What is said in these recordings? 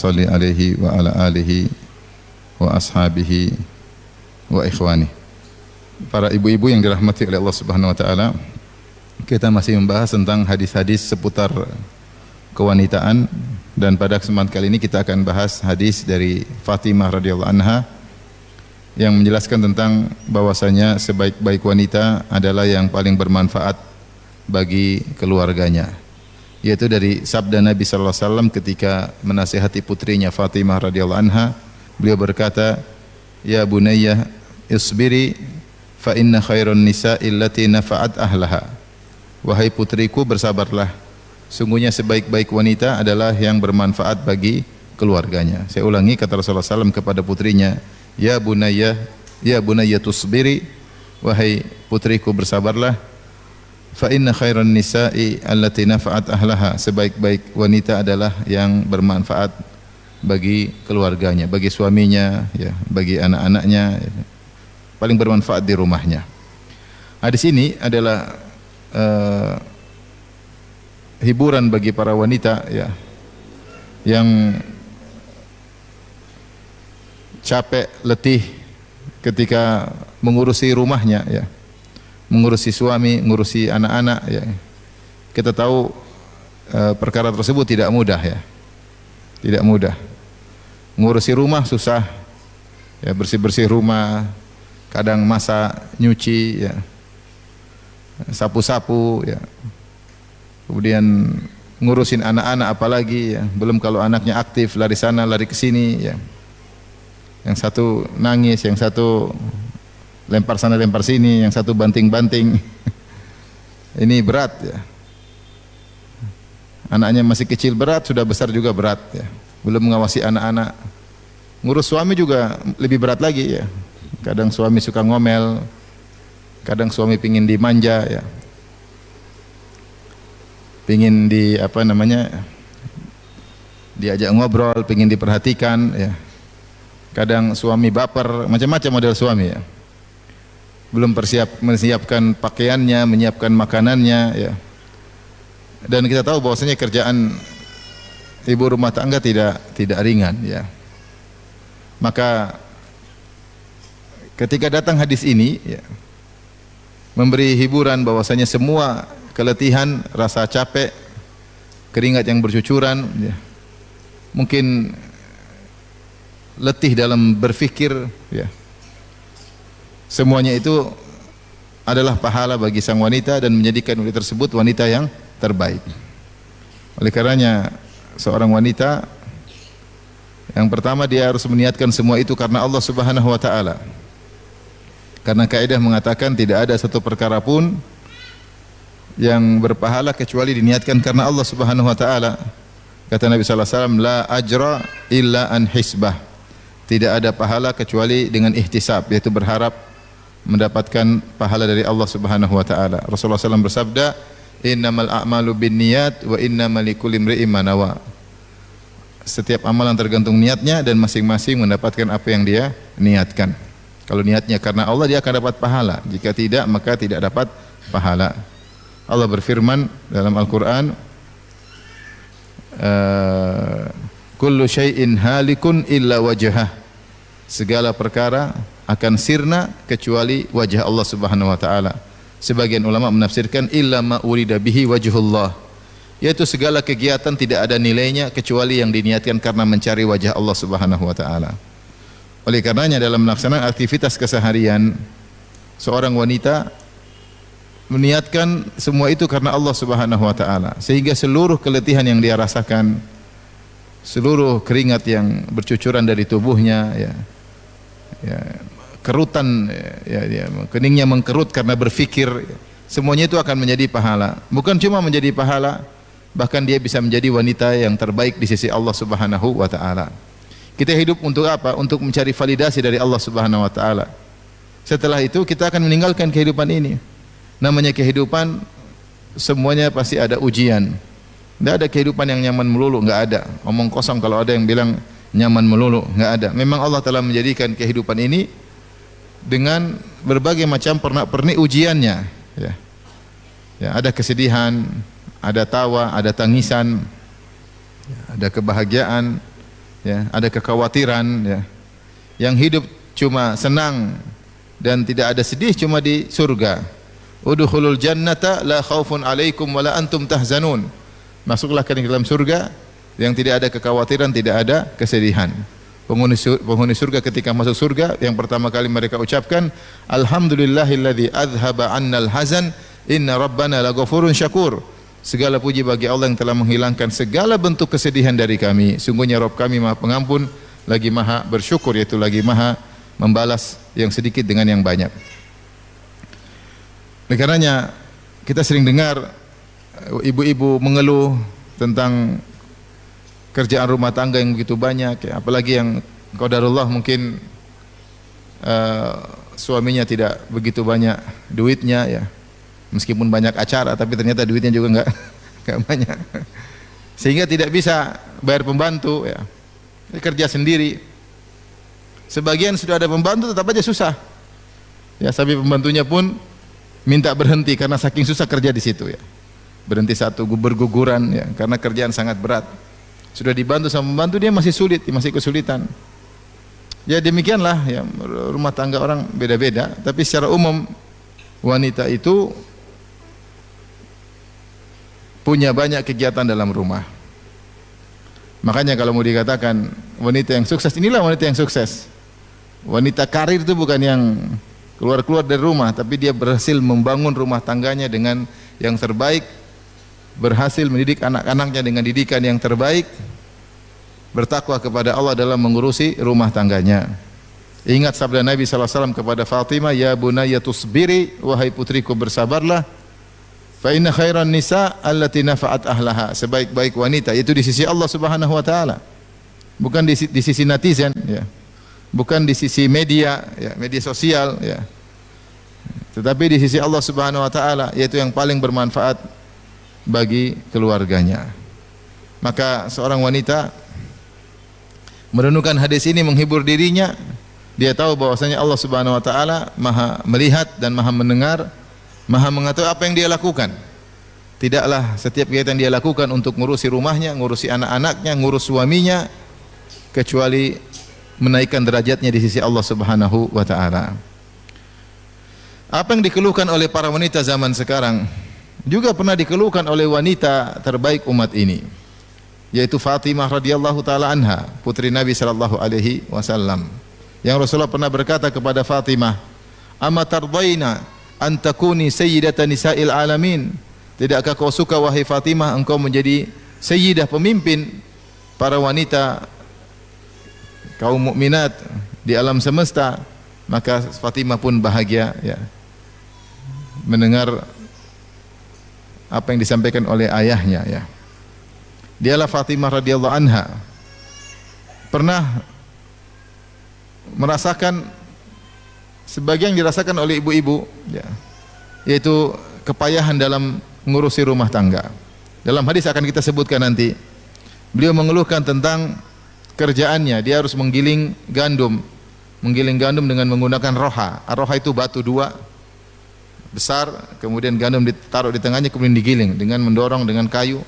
salli alaihi wa ala alihi wa ashabihi wa ikhwani. Para ibu-ibu yang dirahmati oleh Allah Subhanahu wa taala, kita masih membahas tentang hadis-hadis seputar kewanitaan, dan pada kesempatan kali ini kita akan bahas hadis dari Fatimah radhiyallahu anha yang menjelaskan tentang bahwasanya sebaik-baik wanita adalah yang paling bermanfaat bagi keluarganya, yaitu dari sabda Nabi sallallahu alaihi wasallam ketika menasihati putrinya Fatimah radhiyallahu anha. Beliau berkata, "Ya bunayya isbiri fa inna khairan nisa'i allati nafa'at ahlaha." Wahai putriku, bersabarlah, sungguhnya sebaik-baik wanita adalah yang bermanfaat bagi keluarganya. Saya ulangi, kata Rasulullah SAW kepada putrinya, ya bunayya tusbiri, wahai putriku bersabarlah, fa inna khairan nisa'i allati nafa'at ahlaha, sebaik-baik wanita adalah yang bermanfaat bagi keluarganya, bagi suaminya, ya, bagi anak-anaknya, ya, paling bermanfaat di rumahnya. Hadis ini adalah hiburan bagi para wanita, ya, yang capek, letih ketika mengurusi rumahnya, ya, mengurusi suami, mengurusi anak-anak, ya. Kita tahu perkara tersebut tidak mudah, ya, tidak mudah. Mengurusi rumah susah, ya, bersih-bersih rumah, kadang masak, nyuci, ya, sapu-sapu, ya. Kemudian ngurusin anak-anak apalagi, ya, belum kalau anaknya aktif lari sana lari ke sini, ya. Yang satu nangis, yang satu lempar sana lempar sini, yang satu banting-banting. Ini berat, ya. Anaknya masih kecil berat, sudah besar juga berat, ya. Belum mengawasi anak-anak. Ngurus suami juga lebih berat lagi, ya. Kadang suami suka ngomel, kadang suami pingin dimanja, ya, pingin diajak ngobrol, pingin diperhatikan, ya. Kadang suami baper, macam-macam model suami, ya. Belum menyiapkan pakaiannya, menyiapkan makanannya, ya. Dan kita tahu bahwasanya kerjaan ibu rumah tangga tidak ringan, ya. Maka ketika datang hadis ini, ya, memberi hiburan bahwasanya semua keletihan, rasa capek, keringat yang bercucuran, ya, mungkin letih dalam berfikir, ya, semuanya itu adalah pahala bagi sang wanita dan menjadikan wanita tersebut wanita yang terbaik. Oleh karenanya seorang wanita, yang pertama dia harus meniatkan semua itu karena Allah Subhanahu wa taala. Karena kaidah mengatakan tidak ada satu perkara pun yang berpahala kecuali diniatkan karena Allah Subhanahu wa taala. Kata Nabi sallallahu alaihi wasallam, la ajra illa an hisbah. Tidak ada pahala kecuali dengan ihtisab, yaitu berharap mendapatkan pahala dari Allah Subhanahu wa taala. Rasulullah SAW bersabda, innamal a'malu binniyat wa innamal likulli imri'in ma nawa. Setiap amalan tergantung niatnya dan masing-masing mendapatkan apa yang dia niatkan. Kalau niatnya karena Allah, dia akan dapat pahala. Jika tidak, maka tidak dapat pahala. Allah berfirman dalam Al-Qur'an, kullu syai'in halikun illa wajhah. Segala perkara akan sirna kecuali wajah Allah Subhanahu wa taala. Sebagian ulama menafsirkan illa ma urida bihi wajhullah, yaitu segala kegiatan tidak ada nilainya kecuali yang diniatkan karena mencari wajah Allah Subhanahu wa taala. Oleh karenanya dalam melaksanakan aktivitas keseharian, seorang wanita meniatkan semua itu karena Allah Subhanahu wa taala, sehingga seluruh keletihan yang dia rasakan, seluruh keringat yang bercucuran dari tubuhnya, ya, kerutan, ya, keningnya mengkerut karena berfikir, ya, semuanya itu akan menjadi pahala. Bukan cuma menjadi pahala, bahkan dia bisa menjadi wanita yang terbaik di sisi Allah Subhanahu wa taala. Kita hidup untuk apa? Untuk mencari validasi dari Allah Subhanahu wa taala. Setelah itu kita akan meninggalkan kehidupan ini. Namanya kehidupan, semuanya pasti ada ujian. Tidak ada kehidupan yang nyaman melulu, enggak ada. Omong kosong kalau ada yang bilang nyaman melulu, enggak ada. Memang Allah telah menjadikan kehidupan ini dengan berbagai macam pernak-pernik ujiannya, ya. Ya, ada kesedihan, ada tawa, ada tangisan, ada kebahagiaan, ya, ada kekhawatiran, ya. Yang hidup cuma senang dan tidak ada sedih cuma di surga. Udkhulul jannata la khaufun 'alaikum wa la antum tahzanun. Masuklah ke dalam surga yang tidak ada kekhawatiran, tidak ada kesedihan. Penghuni surga ketika masuk surga yang pertama kali mereka ucapkan, alhamdulillahilladzi adhhaba 'annal hazan inna rabbana laghafurun syakur. Segala puji bagi Allah yang telah menghilangkan segala bentuk kesedihan dari kami. Sungguhnya Rabb kami Maha Pengampun, lagi Maha bersyukur, yaitu lagi Maha membalas yang sedikit dengan yang banyak. Oleh karenanya kita sering dengar ibu-ibu mengeluh tentang kerjaan rumah tangga yang begitu banyak, ya. Apalagi yang qadarullah mungkin suaminya tidak begitu banyak duitnya, ya. Meskipun banyak acara, tapi ternyata duitnya juga enggak banyak, sehingga tidak bisa bayar pembantu, ya. Dia kerja sendiri. Sebagian sudah ada pembantu tetap aja susah, ya. Sampai pembantunya pun minta berhenti karena saking susah kerja di situ, ya. Berhenti satu, berguguran, ya, karena kerjaan sangat berat. Sudah dibantu sama pembantu dia masih sulit, masih kesulitan. Ya demikianlah, ya, rumah tangga orang beda-beda, tapi secara umum wanita itu punya banyak kegiatan dalam rumah. Makanya kalau mau dikatakan wanita yang sukses, inilah wanita yang sukses. Wanita karir itu bukan yang keluar-keluar dari rumah, tapi dia berhasil membangun rumah tangganya dengan yang terbaik, berhasil mendidik anak-anaknya dengan didikan yang terbaik, bertakwa kepada Allah dalam mengurusi rumah tangganya. Ingat sabda Nabi SAW kepada Fatimah, ya bunayya tusbiri, wahai putriku bersabarlah, fa inna khairan nisa allati nafa'at ahlaha. Sebaik-baik wanita itu di sisi Allah Subhanahu wa taala. Bukan di sisi netizen, ya. Bukan di sisi media, ya, media sosial, ya. Tetapi di sisi Allah Subhanahu wa taala, yaitu yang paling bermanfaat bagi keluarganya. Maka seorang wanita merenungkan hadis ini, menghibur dirinya. Dia tahu bahwasanya Allah Subhanahu wa taala Maha melihat dan Maha mendengar, Maha mengetahui apa yang dia lakukan. Tidaklah setiap kegiatan dia lakukan untuk ngurusi rumahnya, ngurusi anak-anaknya, ngurus suaminya, kecuali menaikkan derajatnya di sisi Allah Subhanahu wa taala. Apa yang dikeluhkan oleh para wanita zaman sekarang juga pernah dikeluhkan oleh wanita terbaik umat ini, yaitu Fatimah radhiyallahu taala anha, putri Nabi sallallahu alaihi wasallam. Yang Rasulullah pernah berkata kepada Fatimah, "Ama tardaina an takuni sayyidatan nisa'il alamin?" Tidakkah kau suka wahai Fatimah engkau menjadi sayyidah, pemimpin para wanita kaum mukminat di alam semesta? Maka Fatimah pun bahagia, ya, mendengar apa yang disampaikan oleh ayahnya, ya. Dialah Fatimah radhiyallahu anha pernah merasakan sebagian dirasakan oleh ibu-ibu, ya, yaitu kepayahan dalam mengurusi rumah tangga. Dalam hadis akan kita sebutkan nanti, beliau mengeluhkan tentang kerjaannya. Dia harus menggiling gandum dengan menggunakan roha. Roha itu batu dua besar, kemudian gandum ditaruh di tengahnya, kemudian digiling dengan mendorong dengan kayu.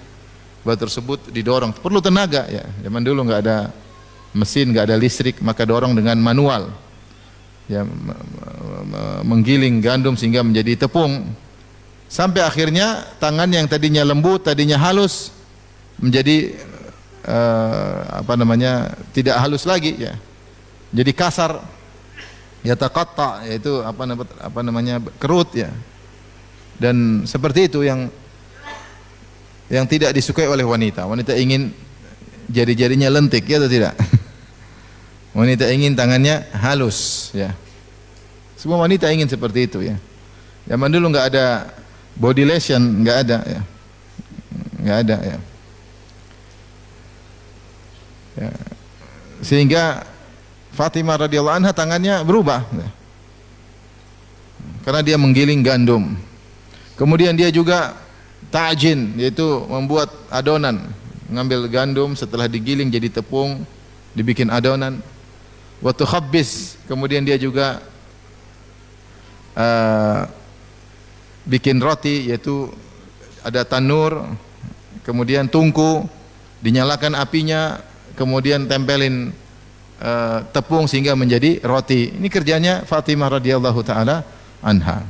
Batu tersebut didorong, perlu tenaga, ya. Zaman dulu nggak ada mesin, nggak ada listrik, maka dorong dengan manual, ya, menggiling gandum sehingga menjadi tepung, sampai akhirnya tangan yang tadinya lembut, tadinya halus, menjadi tidak halus lagi, ya, jadi kasar, yataqatta, yaitu kerut, ya. Dan seperti itu yang tidak disukai oleh wanita. Wanita ingin jari-jarinya lentik, ya atau tidak? Wanita ingin tangannya halus, ya. Semua wanita ingin seperti itu, ya. Zaman dulu nggak ada body lotion, nggak ada, ya. Nggak ada, ya. Ya. Sehingga Fatimah radhiyallahu anha tangannya berubah, ya, karena dia menggiling gandum. Kemudian dia juga ta'jin, yaitu membuat adonan, mengambil gandum setelah digiling jadi tepung, dibikin adonan. Wa tukhabbis, kemudian dia juga bikin roti, yaitu ada tanur, kemudian tungku, dinyalakan apinya, kemudian tempelin tepung sehingga menjadi roti. Ini kerjanya Fatimah radhiyallahu taala anha.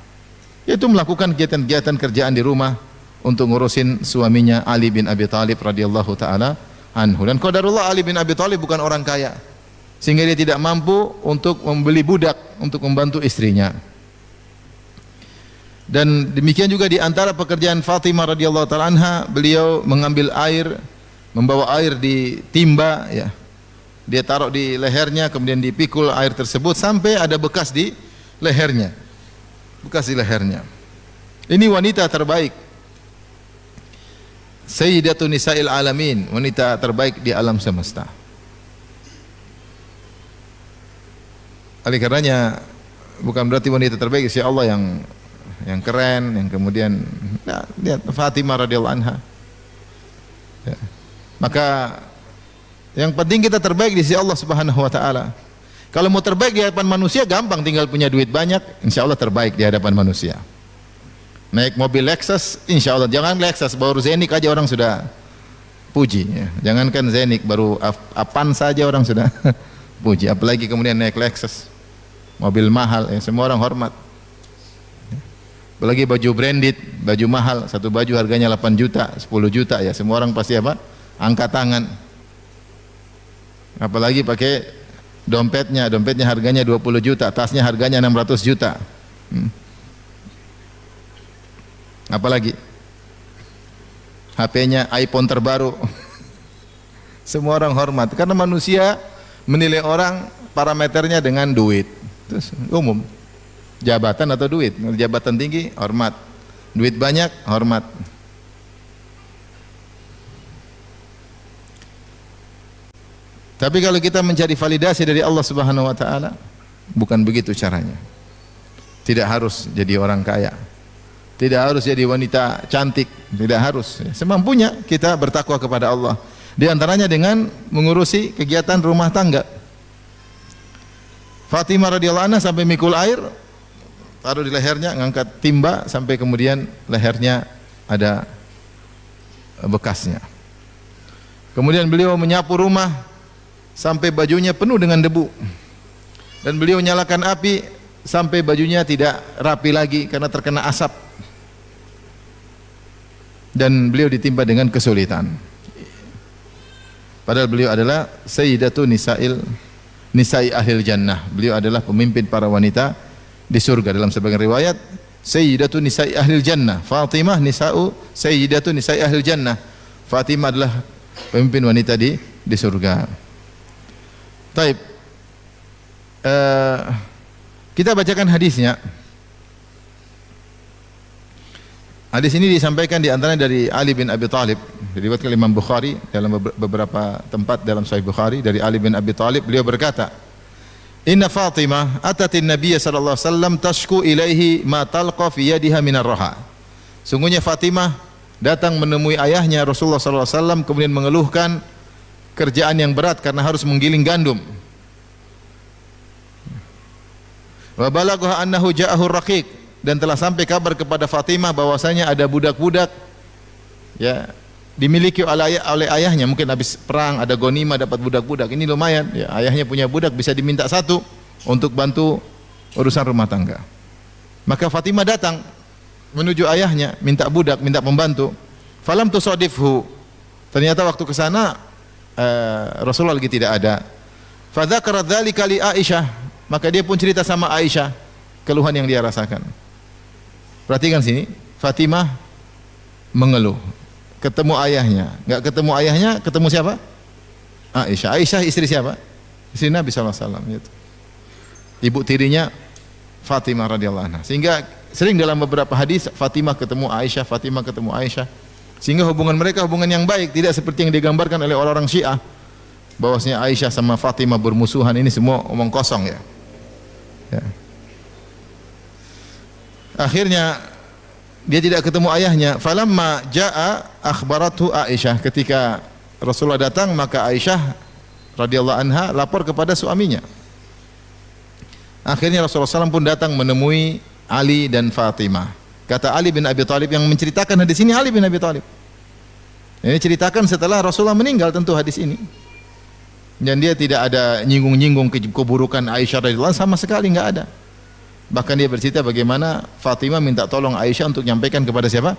Yaitu melakukan kegiatan-kegiatan kerjaan di rumah untuk ngurusin suaminya Ali bin Abi Thalib radhiyallahu taala anhu. Dan qadarullah Ali bin Abi Thalib bukan orang kaya, sehingga dia tidak mampu untuk membeli budak untuk membantu istrinya. Dan demikian juga di antara pekerjaan Fatimah radhiyallahu taala anha, beliau mengambil air, membawa air di timba, ya. Dia taruh di lehernya, kemudian dipikul air tersebut sampai ada bekas di lehernya. Bekas di lehernya. Ini wanita terbaik. Sayyidatun Nisa'il Alamin, wanita terbaik di alam semesta. Oleh karenanya bukan berarti wanita terbaik si Allah yang keren, yang kemudian lihat Fatimah radhiyallahu anha. Ya. Maka yang penting kita terbaik di sisi Allah Subhanahu wa taala. Kalau mau terbaik di hadapan manusia gampang, tinggal punya duit banyak, insya Allah terbaik di hadapan manusia. Naik mobil Lexus, insya Allah. Jangan Lexus, baru Zenik aja orang sudah puji, ya. Jangankan Zenik, baru Avan saja orang sudah puji, apalagi kemudian naik Lexus, mobil mahal, ya, semua orang hormat. Apalagi baju branded, baju mahal, satu baju harganya 8 juta, 10 juta, ya semua orang pasti apa? Angkat tangan. Apalagi pakai dompetnya harganya 20 juta, tasnya harganya 600 juta. Apalagi HP-nya iPhone terbaru. Semua orang hormat karena manusia menilai orang parameternya dengan duit. Terus umum. Jabatan atau duit? Jabatan tinggi hormat. Duit banyak hormat. Tapi kalau kita mencari validasi dari Allah Subhanahu wa taala, bukan begitu caranya. Tidak harus jadi orang kaya. Tidak harus jadi wanita cantik, tidak harus. Semampunya kita bertakwa kepada Allah. Di antaranya dengan mengurusi kegiatan rumah tangga. Fatimah radhiyallahu anha sampai mikul air, taruh di lehernya, ngangkat timba sampai kemudian lehernya ada bekasnya. Kemudian beliau menyapu rumah sampai bajunya penuh dengan debu. Dan beliau nyalakan api sampai bajunya tidak rapi lagi karena terkena asap. Dan beliau ditimpa dengan kesulitan. Padahal beliau adalah Sayyidatu Nisa'i Ahlil Jannah. Beliau adalah pemimpin para wanita di surga. Dalam sebagian riwayat Sayyidatu Nisa'i Ahlil Jannah, Fatimah Sayyidatu Nisa'i Ahlil Jannah. Fatimah adalah pemimpin wanita di surga. Taib. Kita bacakan hadisnya. Hadis ini disampaikan di antaranya dari Ali bin Abi Thalib, diriwayatkan Imam Bukhari dalam beberapa tempat dalam Sahih Bukhari dari Ali bin Abi Thalib. Beliau berkata, "Inna Fatimah atatin Nabiy sallallahu alaihi wasallam tashku ilaihi ma talqa fi yadiha minar raha." Sungguhnya Fatimah datang menemui ayahnya Rasulullah sallallahu alaihi wasallam kemudian mengeluhkan kerjaan yang berat karena harus menggiling gandum. Wa balagha annahu ja'ahu raqiq, dan telah sampai kabar kepada Fatimah bahwasanya ada budak-budak ya dimiliki oleh ayahnya, mungkin habis perang ada ghanimah dapat budak-budak. Ini lumayan ya, ayahnya punya budak bisa diminta satu untuk bantu urusan rumah tangga. Maka Fatimah datang menuju ayahnya minta budak, minta pembantu. Falam tusadifhu, ternyata waktu ke sana Rasulullah lagi tidak ada. Fadzakara dzalika li Aisyah, maka dia pun cerita sama Aisyah keluhan yang dia rasakan. Perhatikan sini, Fatimah mengeluh, ketemu ayahnya, enggak ketemu ayahnya, ketemu siapa? Aisyah. Aisyah istri siapa? Istri Nabi sallallahu alaihi wasallam gitu. Ibu tirinya Fatimah radhiyallahu anha. Sehingga sering dalam beberapa hadis Fatimah ketemu Aisyah, Fatimah ketemu Aisyah. Sehingga hubungan mereka hubungan yang baik, tidak seperti yang digambarkan oleh orang-orang Syiah bahwasanya Aisyah sama Fatimah bermusuhan. Ini semua omong kosong ya. Ya. Akhirnya dia tidak ketemu ayahnya. Falamma jaa akhbarathu Aisyah, ketika Rasulullah datang maka Aisyah radhiyallahu anha lapor kepada suaminya. Akhirnya Rasulullah SAW pun datang menemui Ali dan Fatimah. Kata Ali bin Abi Thalib yang menceritakan hadis ini, Ali bin Abi Thalib. Ini ceritakan setelah Rasulullah meninggal tentu hadis ini. Dan dia tidak ada nyinggung-nyinggung keburukan Aisyah radhiyallahu anha, sama sekali nggak ada. Bahkan dia bercerita bagaimana Fatimah minta tolong Aisyah untuk menyampaikan kepada siapa?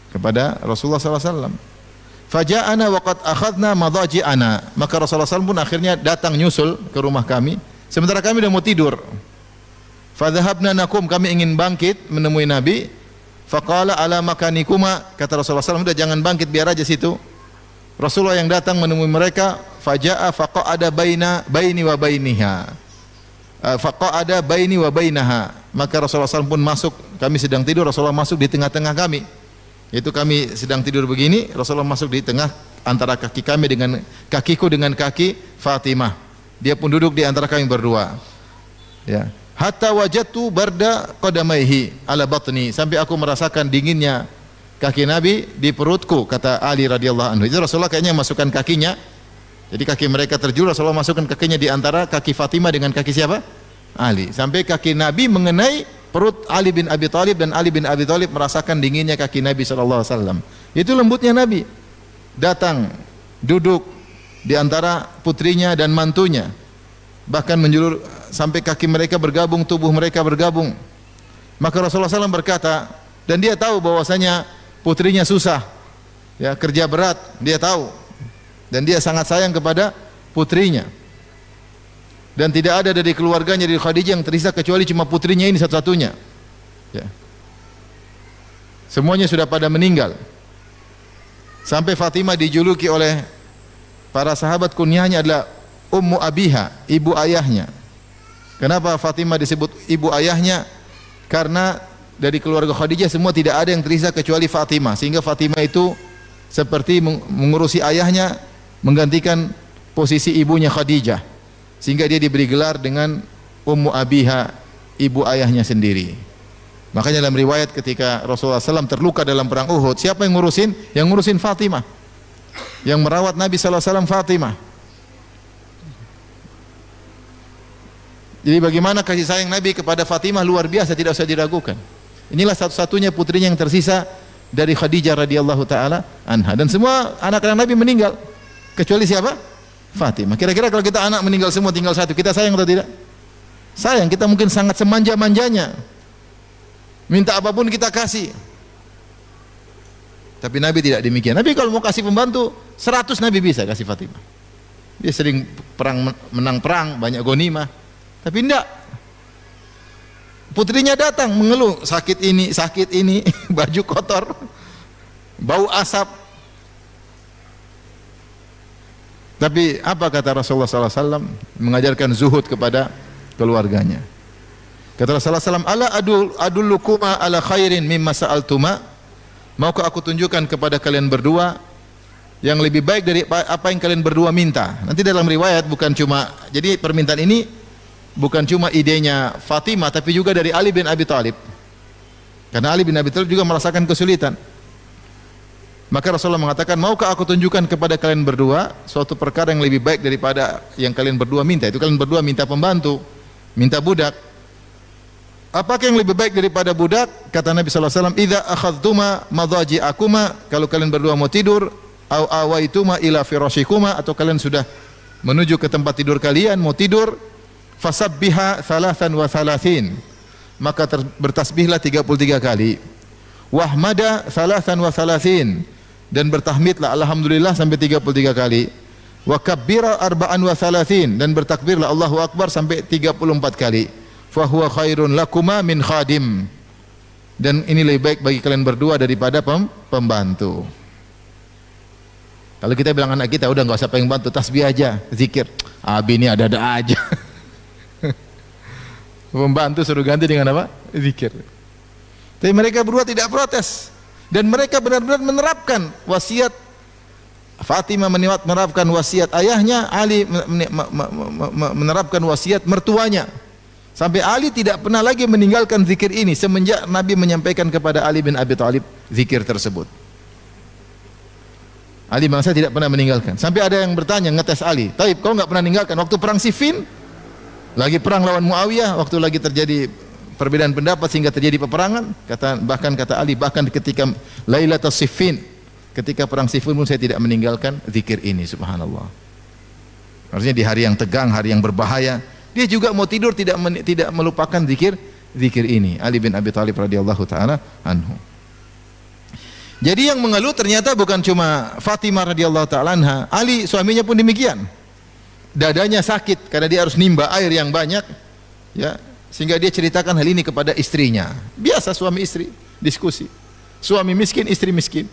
Kepada Rasulullah SAW. Faja'ana waqad akhadna madaji'ana. Maka Rasulullah SAW pun akhirnya datang nyusul ke rumah kami. Sementara kami sudah mau tidur. Fadhahabna nakum, kami ingin bangkit menemui Nabi. Faqala ala makanikuma, kata Rasulullah SAW, udah jangan bangkit, biar aja situ. Rasulullah yang datang menemui mereka. Faja'a faqa'ada baini wa bainiha. Faqa'ada baini wa bainaha. Maka Rasulullah SAW pun masuk. Kami sedang tidur, Rasulullah masuk di tengah-tengah kami. Itu kami sedang tidur begini, Rasulullah masuk di tengah antara kaki kami dengan kakiku dengan kaki Fatimah. Dia pun duduk di antara kami berdua. Ya. Hatta wajadtu barda qadamaihi ala batni, sampai aku merasakan dinginnya kaki Nabi di perutku, kata Ali radhiyallahu anhu. Itu Rasulullah kayaknya masukkan kakinya. Jadi kaki mereka terjun, Rasulullah masukkan kakinya di antara kaki Fatimah dengan kaki siapa? Ali. Sampai kaki Nabi mengenai perut Ali bin Abi Thalib, dan Ali bin Abi Thalib merasakan dinginnya kaki Nabi SAW. Itu lembutnya Nabi. Datang, duduk di antara putrinya dan mantunya. Bahkan menjulur sampai kaki mereka bergabung, tubuh mereka bergabung. Maka Rasulullah SAW berkata, dan dia tahu bahwasanya putrinya susah, ya, kerja berat, dia tahu. Dan dia sangat sayang kepada putrinya. Dan tidak ada dari keluarganya, dari Khadijah, yang tersisa kecuali cuma putrinya ini satu-satunya. Ya. Semuanya sudah pada meninggal. Sampai Fatimah dijuluki oleh para sahabat, kunyahnya adalah Ummu Abiha, ibu ayahnya. Kenapa Fatimah disebut ibu ayahnya? Karena dari keluarga Khadijah semua tidak ada yang tersisa kecuali Fatimah. Sehingga Fatimah itu seperti mengurusi ayahnya, menggantikan posisi ibunya Khadijah. Sehingga dia diberi gelar dengan Ummu Abiha, ibu ayahnya sendiri. Makanya dalam riwayat ketika Rasulullah SAW terluka dalam perang Uhud, siapa yang ngurusin? Yang ngurusin Fatimah. Yang merawat Nabi SAW Fatimah. Jadi bagaimana kasih sayang Nabi kepada Fatimah luar biasa, tidak usah diragukan. Inilah satu-satunya putrinya yang tersisa dari Khadijah radhiyallahu taala anha. Dan semua anak-anak Nabi meninggal kecuali siapa? Fatimah. Kira-kira kalau kita anak meninggal semua tinggal satu, kita sayang atau tidak? Sayang, kita mungkin sangat semanja-manjanya. Minta apapun kita kasih. Tapi Nabi tidak demikian. Nabi kalau mau kasih pembantu 100 Nabi bisa kasih Fatimah. Dia sering perang, menang perang, banyak ghanimah. Tapi enggak. Putrinya datang mengeluh, sakit ini, baju kotor, bau asap. Tapi apa kata Rasulullah SAW? Mengajarkan zuhud kepada keluarganya. Kata Rasulullah SAW, ala adullukuma ala khairin mimma sa'altuma. Maukah aku tunjukkan kepada kalian berdua yang lebih baik dari apa yang kalian berdua minta? Nanti dalam riwayat bukan cuma, jadi permintaan ini bukan cuma idenya Fatimah, tapi juga dari Ali bin Abi Thalib. Karena Ali bin Abi Thalib juga merasakan kesulitan. Maka Rasulullah mengatakan, maukah aku tunjukkan kepada kalian berdua suatu perkara yang lebih baik daripada yang kalian berdua minta? Itu kalian berdua minta pembantu, minta budak. Apakah yang lebih baik daripada budak? Kata Nabi SAW, idza akhadtuma madhaji'akuma, kalau kalian berdua mau tidur, au awaituma ila firashikuma, atau kalian sudah menuju ke tempat tidur kalian, mau tidur, fasabbiha thalathan wa thalathin, maka bertasbihlah 33 kali. Wahmada thalathan wa thalathin, dan bertahmidlah alhamdulillah sampai 33 kali. Wa kabbira arba'an wa thalathin, dan bertakbirlah Allahu Akbar sampai 34 kali. Fa huwa khairun lakuma min khadim, dan ini lebih baik bagi kalian berdua daripada pembantu. Kalau kita bilang anak kita, udah enggak usah pengen bantu, tasbih aja, zikir. Abi ini ada-ada aja. Pembantu suruh ganti dengan apa? Zikir. Tapi mereka berdua tidak protes, dan mereka benar-benar menerapkan wasiat Fatimah, menerapkan wasiat ayahnya, Ali menerapkan wasiat mertuanya. Sampai Ali tidak pernah lagi meninggalkan zikir ini semenjak Nabi menyampaikan kepada Ali bin Abi Thalib zikir tersebut. Ali bangsa tidak pernah meninggalkan. Sampai ada yang bertanya, ngetes Ali, "Taib, kau enggak pernah meninggalkan waktu perang Siffin? Lagi perang lawan Muawiyah, waktu lagi terjadi perbedaan pendapat sehingga terjadi peperangan." Bahkan kata Ali, bahkan ketika Lailatul Siffin, ketika perang Siffin pun saya tidak meninggalkan zikir ini, subhanallah. Artinya di hari yang tegang, hari yang berbahaya, dia juga mau tidur tidak melupakan zikir ini. Ali bin Abi Thalib radhiyallahu taala anhu. Jadi yang mengeluh ternyata bukan cuma Fatimah radhiyallahu taala anha, Ali suaminya pun demikian. Dadanya sakit karena dia harus nimba air yang banyak, ya, sehingga dia ceritakan hal ini kepada istrinya. Biasa suami istri diskusi. Suami miskin, istri miskin.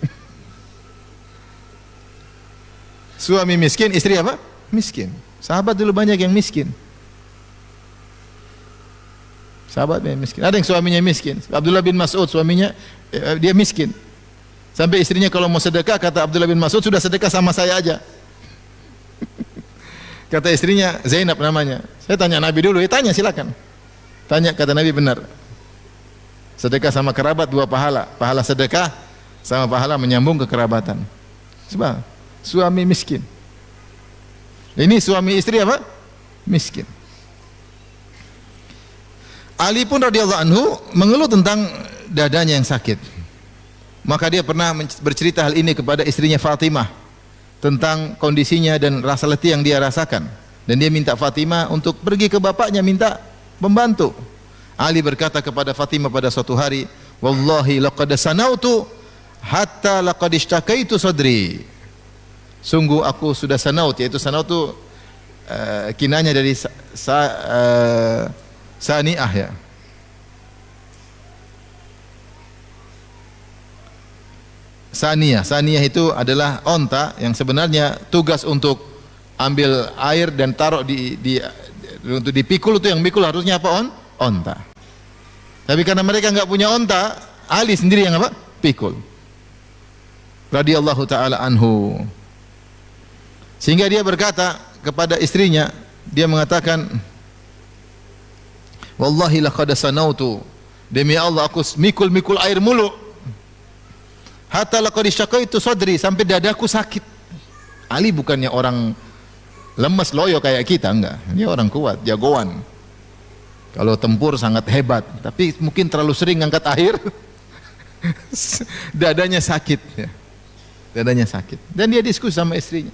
Suami miskin, istri apa? Miskin. Sahabat dulu banyak yang miskin. Sahabat yang miskin. Ada yang suaminya miskin. Abdullah bin Mas'ud suaminya dia miskin. Sampai istrinya kalau mau sedekah, kata Abdullah bin Mas'ud, sudah sedekah sama saya aja. Kata istrinya, Zainab namanya. Saya tanya Nabi dulu, ya tanya silakan. Tanya, kata Nabi benar. Sedekah sama kerabat 2 pahala. Pahala sedekah sama pahala menyambung ke kerabatan. Sebab suami miskin. Ini suami istri apa? Miskin. Ali pun radhiyallahu anhu mengeluh tentang dadanya yang sakit. Maka dia pernah bercerita hal ini kepada istrinya Fatimah tentang kondisinya dan rasa letih yang dia rasakan. Dan dia minta Fatimah untuk pergi ke bapaknya minta membantu. Ali berkata kepada Fatimah pada suatu hari, "Wallahi laqad sanautu hatta laqad ishtakaitu sadri." Sungguh aku sudah sanaut, yaitu sanaut itu kinanya dari saniah, ya. Saniyah itu adalah onta yang sebenarnya tugas untuk ambil air dan taruh untuk dipikul, itu yang mikul harusnya apa? Onta. Tapi karena mereka enggak punya onta, Ali sendiri yang apa? Pikul. Radhiyallahu taala anhu. Sehingga dia berkata kepada istrinya, dia mengatakan, "Wallahi laqad sanautu." Demi Allah aku mikul-mikul air mulu. Hatta laqad syaqaitu sadri, sampai dadaku sakit. Ali bukannya orang lemes loyo kayak kita, enggak. Dia orang kuat, jagoan. Kalau tempur sangat hebat, tapi mungkin terlalu sering angkat air. Dadanya sakit, ya. Dadanya sakit. Dan dia diskusi sama istrinya.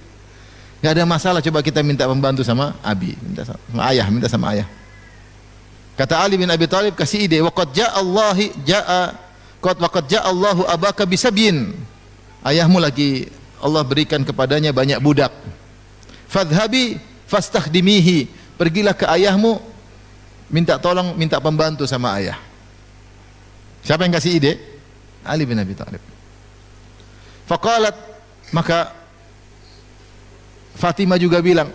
Gak ada masalah, coba kita minta pembantu sama Abi, minta sama ayah. Kata Ali bin Abi Thalib kasih ide, waqad ja'a Allahu abaka bisabyin. Ayahmu lagi Allah berikan kepadanya banyak budak. Fadhhabi fastakhdimihi. Pergilah ke ayahmu, minta tolong, minta pembantu sama ayah. Siapa yang kasih ide? Ali bin Abi Thalib. Faqalat, maka Fatimah juga bilang,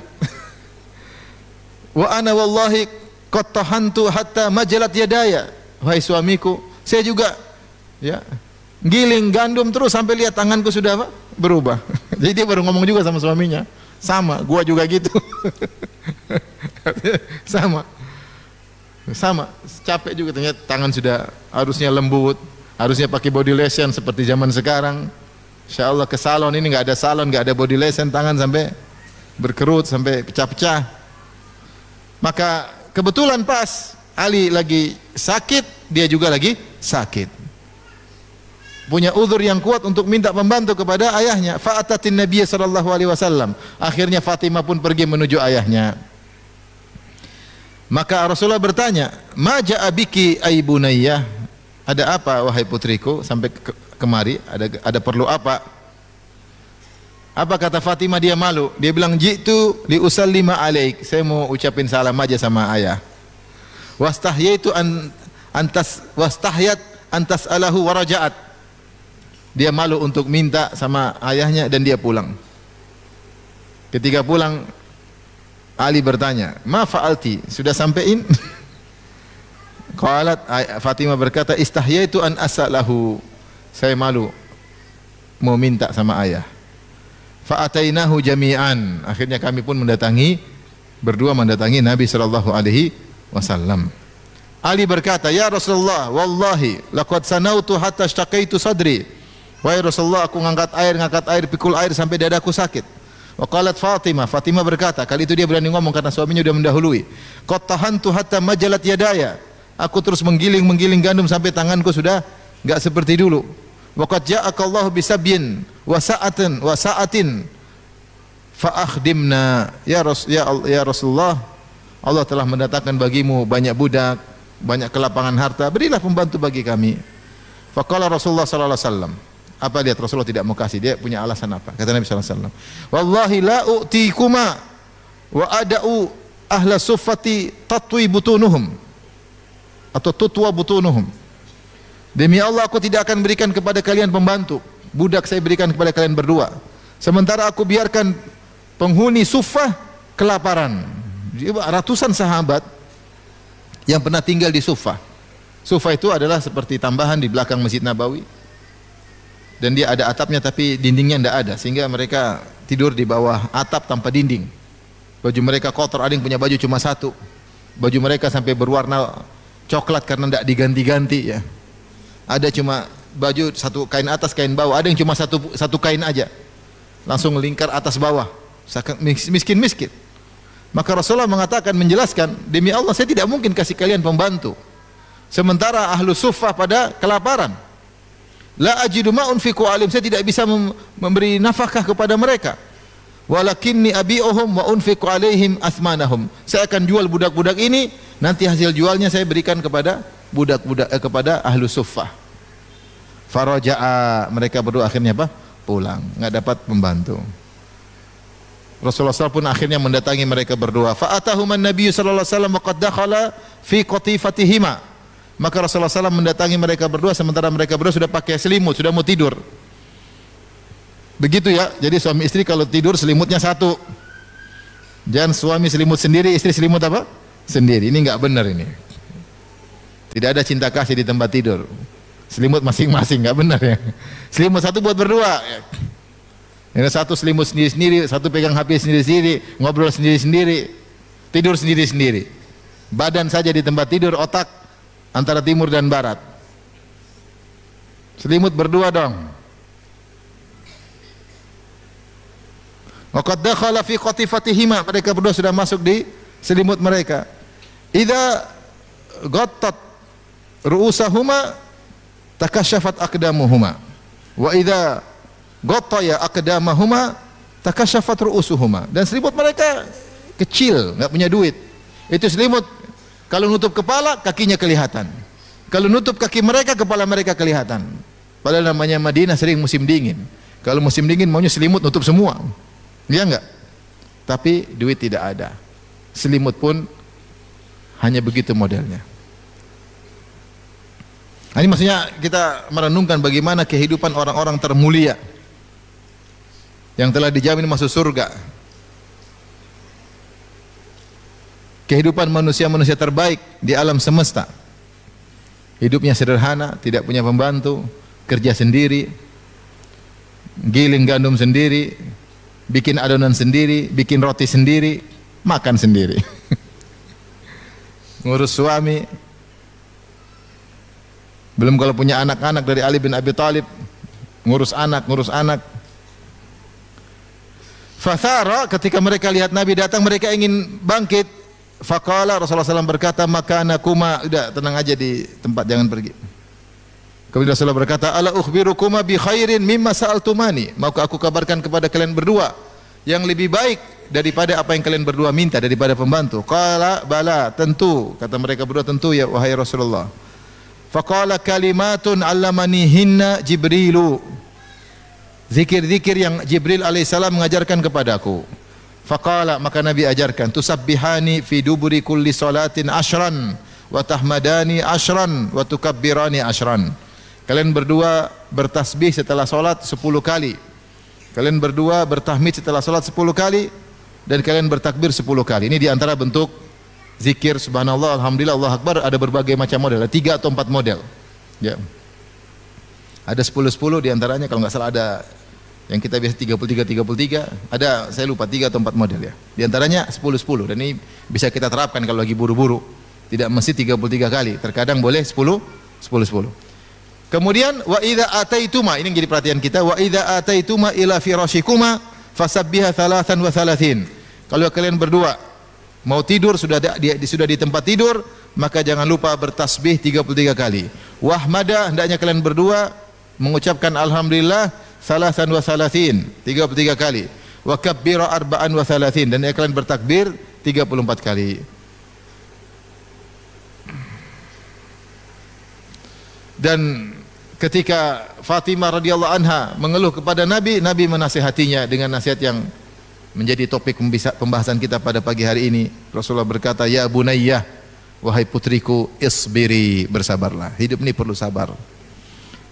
"Wa ana wallahi qad tahantu hatta majalat yadaya." Wahai suamiku, saya juga ya giling gandum terus sampai lihat tanganku sudah apa? Berubah. Jadi dia baru ngomong juga sama suaminya, sama, gua juga gitu. Sama, capek juga ternyata, tangan sudah harusnya lembut, harusnya pakai body lotion seperti zaman sekarang. Insyaallah ke salon ini enggak ada salon, enggak ada body lotion, tangan sampai berkerut sampai pecah-pecah. Maka kebetulan pas Ali lagi sakit, dia juga lagi sakit. Punya uzur yang kuat untuk minta pembantu kepada ayahnya. Fa'atatin Nabiy sallallahu alaihi wasallam. Akhirnya Fatimah pun pergi menuju ayahnya. Maka Rasulullah bertanya, "Ma ja'a biki ay bunayyah?" Ada apa wahai putriku sampai kemari? Ada perlu apa? Apa kata Fatimah? Dia malu. Dia bilang, "Jitu li usallima alaik." Saya mau ucapin salam aja sama ayah. Wastahyaitu wastahyat antas alahu warajaat. Dia malu untuk minta sama ayahnya dan dia pulang. Ketika pulang, Ali bertanya, "Ma fa'alti?" Sudah sampein? Qalat, Fatimah berkata, "Istahyaitu an as'alahu." Saya malu mau minta sama ayah. Fa'atainahu jami'an. Akhirnya kami pun berdua mendatangi Nabi sallallahu alaihi wasallam. Ali berkata, "Ya Rasulullah, wallahi laqad sanautu hatta ishtaqaitu sadri." Wahai Rasulullah, aku ngangkat air, pikul air sampai dadaku sakit. Wa qalat Fatimah berkata, kali itu dia berani ngomong karena suaminya sudah mendahului. Qad tahantu hatta majalat yadaya. Aku terus menggiling gandum sampai tanganku sudah enggak seperti dulu. Wa qad ja'aka Allah bisabyin wa sa'atin fa akhdimna ya Rasulullah, Allah telah mendatangkan bagimu banyak budak, banyak kelapangan harta, berilah pembantu bagi kami. Faqala Rasulullah sallallahu alaihi wasallam, apa dia Rasulullah tidak mau kasih, dia punya alasan apa? Kata Nabi sallallahu alaihi wasallam, wallahi la u'tikuma wa ada'u ahla suffati tatwi butunuhum atau tutwa butunuhum. Demi Allah aku tidak akan berikan kepada kalian pembantu, budak saya berikan kepada kalian berdua, sementara aku biarkan penghuni Suffah kelaparan. Ratusan sahabat yang pernah tinggal di Suffah. Suffah itu adalah seperti tambahan di belakang Masjid Nabawi, dan dia ada atapnya tapi dindingnya tidak ada, sehingga mereka tidur di bawah atap tanpa dinding. Baju mereka kotor, ada yang punya baju cuma satu, baju mereka sampai berwarna coklat karena tidak diganti-ganti ya. Ada cuma baju satu kain atas kain bawah, ada yang cuma satu kain aja, langsung lingkar atas bawah, miskin. Maka Rasulullah mengatakan, menjelaskan, demi Allah saya tidak mungkin kasih kalian pembantu sementara ahlu Suffah pada kelaparan. La ajidu ma unfiqu alim, saya tidak bisa memberi nafkah kepada mereka. Walakinni abi'uhum wa unfiqu alaihim athmanahum, saya akan jual budak-budak ini, nanti hasil jualnya saya berikan kepada budak-budak kepada ahlu Suffah. Faraja'a, mereka berdua akhirnya apa? Pulang, enggak dapat pembantu. Rasulullah SAW pun akhirnya mendatangi mereka berdua. Fa'atahuman Nabi sallallahu alaihi wasallam wa qad dakhala fi qatifatihima. Maka Rasulullah SAW mendatangi mereka berdua sementara mereka berdua sudah pakai selimut, sudah mau tidur. Begitu ya. Jadi suami istri kalau tidur selimutnya satu. Jangan suami selimut sendiri, istri selimut apa? Sendiri. Ini enggak benar ini. Tidak ada cinta kasih di tempat tidur. Selimut masing-masing, enggak benar ya. Selimut satu buat berdua. Ini satu selimut sendiri-sendiri, satu pegang HP sendiri-sendiri, ngobrol sendiri-sendiri, tidur sendiri-sendiri. Badan saja di tempat tidur, otak antara timur dan barat. Selimut berdua dong. Wa qad dakhala fi qatifatihima, mereka berdua sudah masuk di selimut mereka. Idza ghattat ru'usahuma takasyafat aqdamuhuma wa idza ghattaya aqdamahuma takasyafat ru'usuhuma. Dan selimut mereka kecil, enggak punya duit. Itu selimut kalau nutup kepala, kakinya kelihatan. Kalau nutup kaki mereka, kepala mereka kelihatan. Padahal namanya Madinah sering musim dingin. Kalau musim dingin maunya selimut nutup semua. Iya enggak? Tapi duit tidak ada. Selimut pun hanya begitu modelnya. Nah, ini maksudnya kita merenungkan bagaimana kehidupan orang-orang termulia yang telah dijamin masuk surga. Kehidupan manusia-manusia terbaik di alam semesta. Hidupnya sederhana, tidak punya pembantu, kerja sendiri, giling gandum sendiri, bikin adonan sendiri, bikin roti sendiri, makan sendiri. Ngurus suami. Belum kalau punya anak-anak dari Ali bin Abi Thalib, ngurus anak. Fathara, ketika mereka lihat Nabi datang, mereka ingin bangkit. Faqala, Rasulullah SAW berkata, makanakuma, udah tenang aja di tempat, jangan pergi. Kemudian Rasulullah berkata, ala ukhbirukuma bi khairin mimma sa'altumani, maukah aku kabarkan kepada kalian berdua yang lebih baik daripada apa yang kalian berdua minta, daripada pembantu. Qala bala, tentu, kata mereka berdua, tentu ya wahai Rasulullah. Faqala kalimatun 'allamanihinna Jibrilu, zikir-zikir yang Jibril alaihissalam mengajarkan kepadaku. Faqala, maka Nabi ajarkan, tusabbihani fi duburi kulli salatin ashran wa tahmadani ashran wa tukabbirani ashran. Kalian berdua bertasbih setelah salat 10 kali. Kalian berdua bertahmid setelah salat 10 kali dan kalian bertakbir 10 kali. Ini di antara bentuk zikir subhanallah, alhamdulillah, Allah akbar, ada berbagai macam model, ada 3 atau 4 model. Ya. Ada 10-10 di antaranya, kalau enggak salah ada yang kita biasa 33, ada saya lupa 3 atau 4 model ya. Di antaranya 10-10 dan ini bisa kita terapkan kalau lagi buru-buru. Tidak mesti 33 kali, terkadang boleh 10-10. Kemudian wa idza ataituma, ini yang jadi perhatian kita, wa idza ataituma ila firashikuma fasabbiha 33. Kalau kalian berdua mau tidur sudah di tempat tidur, maka jangan lupa bertasbih 33 kali. Wahmada, hendaknya kalian berdua mengucapkan alhamdulillah 33 kali. wa kabbira arba'an wa thalathin, dan kalian bertakbir 34 kali. Dan ketika Fatimah radhiyallahu anha mengeluh kepada Nabi, Nabi menasihatinya dengan nasihat yang menjadi topik pembahasan kita pada pagi hari ini. Rasulullah berkata, "Ya bunayyah, wahai putriku, isbiri, bersabarlah. Hidup ini perlu sabar.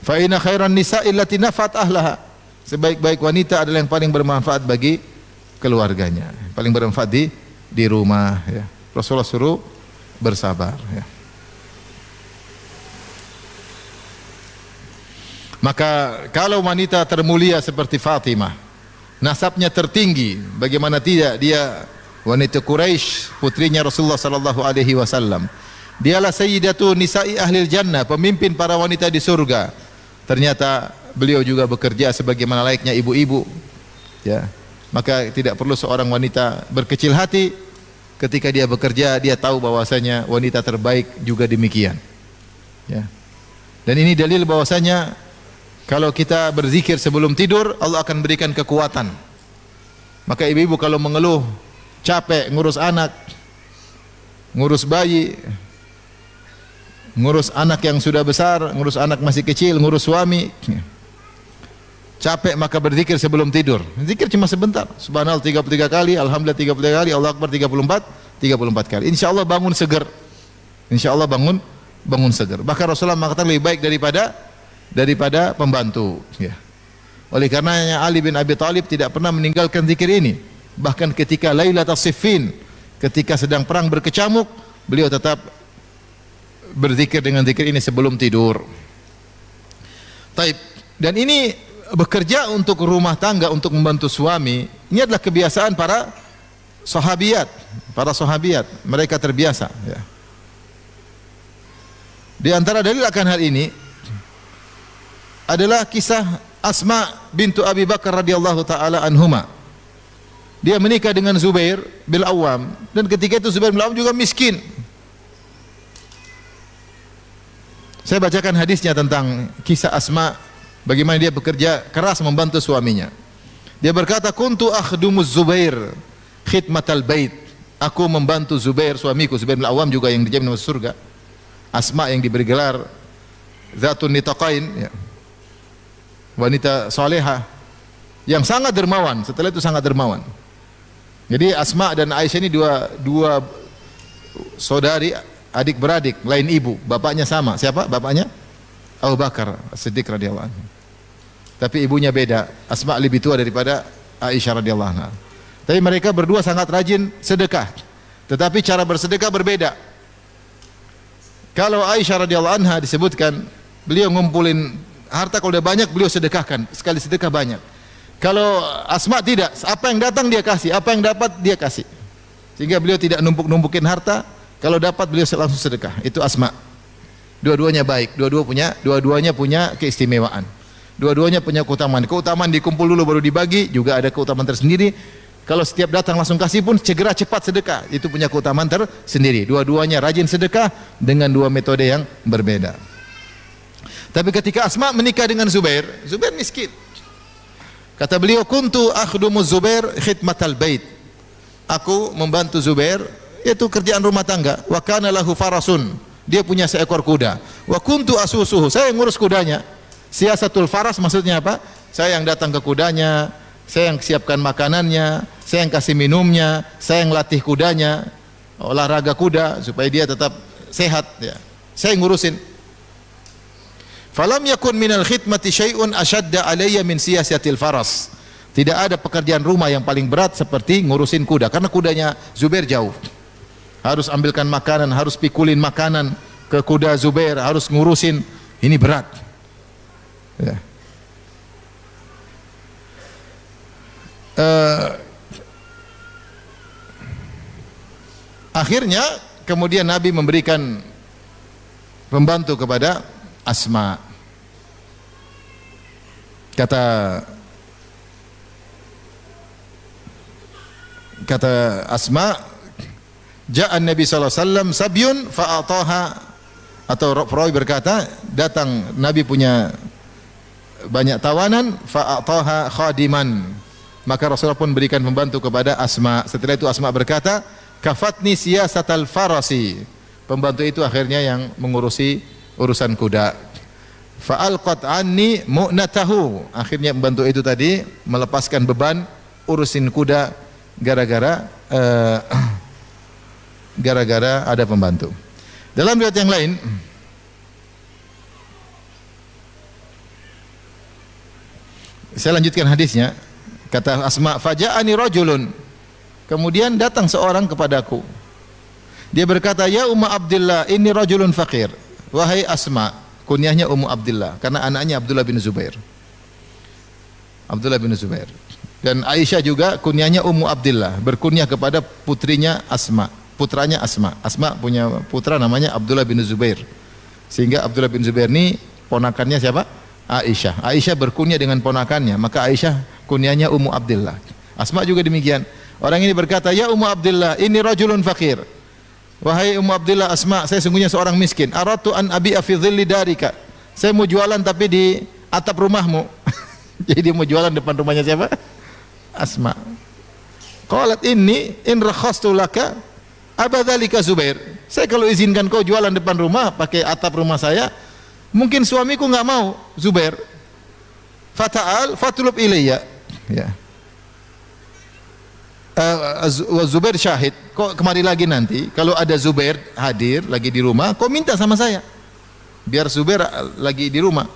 Fa inna khairan nisa'i allati nafat ahlaha." Sebaik-baik wanita adalah yang paling bermanfaat bagi keluarganya, paling bermanfaat di rumah, ya. Rasulullah suruh bersabar, ya. Maka kalau wanita termulia seperti Fatimah, nasabnya tertinggi, bagaimana tidak, dia wanita Quraisy, putrinya Rasulullah sallallahu alaihi wasallam. Dialah sayyidatu nisa'i ahlil jannah, pemimpin para wanita di surga. Ternyata beliau juga bekerja sebagaimana layaknya ibu-ibu, ya. Maka tidak perlu seorang wanita berkecil hati ketika dia bekerja, dia tahu bahwasanya wanita terbaik juga demikian, ya. Dan ini dalil bahwasanya kalau kita berzikir sebelum tidur, Allah akan berikan kekuatan. Maka ibu-ibu kalau mengeluh capek ngurus anak, ngurus bayi, ngurus anak yang sudah besar, ngurus anak masih kecil, ngurus suami, capek, maka berzikir sebelum tidur. Zikir cuma sebentar, subhanallah 33 kali, alhamdulillah 33 kali, Allah akbar 34 kali. Insyaallah bangun seger. Insyaallah bangun seger. Bahkan Rasulullah mengatakan lebih baik daripada pembantu, ya. Oleh karenanya Ali bin Abi Thalib tidak pernah meninggalkan zikir ini. Bahkan ketika Lailatul Siffin, ketika sedang perang berkecamuk, beliau tetap berzikir dengan zikir ini sebelum tidur. Taib. Dan ini bekerja untuk rumah tangga, untuk membantu suami, ini adalah kebiasaan para sahabiat. Mereka terbiasa, ya. Di antara dalil akan hal ini adalah kisah Asma bintu Abi Bakar radhiyallahu taala anhuma. Dia menikah dengan Zubair bin Awam, dan ketika itu Zubair bin Awam juga miskin. Saya bacakan hadisnya tentang kisah Asma, bagaimana dia bekerja keras membantu suaminya. Dia berkata, "Kuntu akhdumuz Zubair khidmatal bait." Aku membantu Zubair, suamiku. Zubair bin Awam juga yang dijamin masuk surga. Asma yang diberi gelar Zatun Nitaqain, ya. Wanita salehah yang sangat dermawan. Setelah itu sangat dermawan. Jadi Asma dan Aisyah ini dua saudari, adik beradik, lain ibu, bapaknya sama. Siapa bapaknya? Abu Bakar As-Siddiq radhiyallahu anhu. Tapi ibunya beda. Asma lebih tua daripada Aisyah radhiyallahu anha. Tapi mereka berdua sangat rajin sedekah. Tetapi cara bersedekah berbeda. Kalau Aisyah radhiyallahu anha disebutkan beliau ngumpulin harta, kalau udah banyak beliau sedekahkan, sekali sedekah banyak. Kalau Asma tidak, apa yang datang dia kasih, apa yang dapat dia kasih. Sehingga beliau tidak numpuk-numpukin harta, kalau dapat beliau langsung sedekah. Itu Asma. Dua-duanya baik, dua-duanya punya keistimewaan. Dua-duanya punya keutamaan. Keutamaan dikumpul dulu baru dibagi, juga ada keutamaan tersendiri. Kalau setiap datang langsung kasih pun segera cepat sedekah, itu punya keutamaan tersendiri. Dua-duanya rajin sedekah dengan dua metode yang berbeda. Tapi ketika Asma menikah dengan Zubair, Zubair miskin. Kata beliau, "Kuntu akhdumu Zubair khidmatal bait." Aku membantu Zubair, itu kerjaan rumah tangga. Wa kana lahu farasun. Dia punya seekor kuda. Wa kuntu asusuhu. Saya yang ngurus kudanya. Siasatul faras maksudnya apa? Saya yang datang ke kudanya, saya yang siapkan makanannya, saya yang kasih minumnya, saya yang latih kudanya, olahraga kuda supaya dia tetap sehat, ya. Saya yang ngurusin. Falam yakun minal khidmati syai'un ashadda alayya min siyasatil faras. Tidak ada pekerjaan rumah yang paling berat seperti ngurusin kuda, karena kudanya Zubair jauh. Harus ambilkan makanan, harus pikulin makanan ke kuda Zubair, harus ngurusin, ini berat. Ya. Akhirnya kemudian Nabi memberikan pembantu kepada Asma. Kata Asma, ja'an Nabi sallallahu alaihi wasallam sabyun fa'ataha, atau perawi berkata, datang Nabi punya banyak tawanan, fa'ataha khadiman. Maka Rasulullah pun berikan pembantu kepada Asma. Setelah itu Asma berkata, kafatni siyasatal farasi. Pembantu itu akhirnya yang mengurusi urusan kuda. Fa'alqat anni mu'natahu. Akhirnya pembantu itu tadi melepaskan beban urusin kuda gara-gara ada pembantu. Dalam riwayat yang lain, saya lanjutkan hadisnya. Kata Asma, faja'ani rajulun. Kemudian datang seorang kepadaku. Dia berkata, ya Ummu Abdillah, ini rajulun faqir. Wahai Asma, kunyahnya Ummu Abdillah karena anaknya Abdullah bin Zubair. Abdullah bin Zubair. Dan Aisyah juga kunyahnya Ummu Abdillah, berkunyah kepada putrinya Asma, putranya Asma. Asma punya putra namanya Abdullah bin Zubair. Sehingga Abdullah bin Zubair ini ponakannya siapa? Aisyah. Aisyah berkunyah dengan ponakannya, maka Aisyah kunyahnya Ummu Abdillah. Asma juga demikian. Orang ini berkata, ya Ummu Abdillah, ini rajulun fakir. Wahai Ummu Abdillah, Asma, saya sungguhnya seorang miskin. Aratu an abi'a fi dhilli darika. Saya mau jualan tapi di atap rumahmu. Jadi dia mau jualan depan rumahnya siapa? Asma. Qalat inni in rakhastu laka abadzalika Zubair. Saya kalau izinkan kau jualan depan rumah pakai atap rumah saya, mungkin suamiku enggak mau, Zubair. Fata'al fatlub ilayya. Ya. Zubair syahid. Kau kemari lagi nanti kalau ada Zubair hadir lagi di rumah, kau minta sama saya. Biar Zubair lagi di rumah.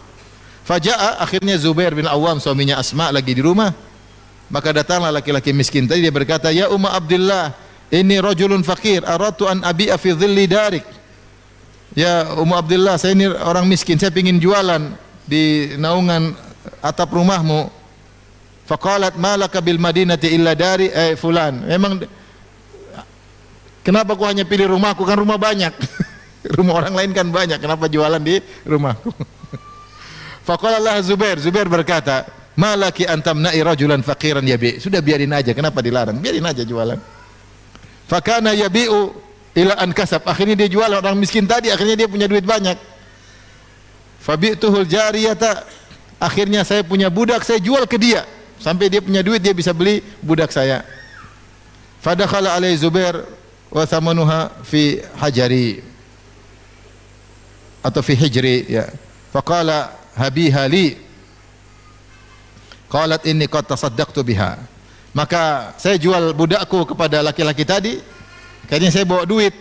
Faja'a, akhirnya Zubair bin Awam suaminya Asma lagi di rumah. Maka datanglah laki-laki miskin tadi, dia berkata, ya Ummu Abdillah, ini rajulun fakir, aratu an abi'a fi dhilli darik. Ya Ummu Abdillah, saya ini orang miskin, saya ingin jualan di naungan atap rumahmu. Faqalat malaka bil madinati illa dari fulan. Memang kenapa kau hanya pilih rumahku, kan rumah banyak. Rumah orang lain kan banyak, kenapa jualan di rumahku? Faqala lah Zubair, Zubair berkata, malaki antamna'i rajulan faqiran yabi. Sudah biarin aja, kenapa dilarang? Biarin aja jualan. Fakana yabi'u ila an kasab. Akhirnya dia jual, orang miskin tadi akhirnya dia punya duit banyak. Fabi'tuhul jariyata. Akhirnya saya punya budak, saya jual ke dia. Sampai dia punya duit, dia bisa beli budak saya. Fadakhala alaihi Zubair wa thamanuha fi hajari atau fi hijri, ya. Faqala habiha li. Qalat inni qad tasaddaqtu biha. Maka saya jual budakku kepada laki-laki tadi. Kayaknya saya bawa duit,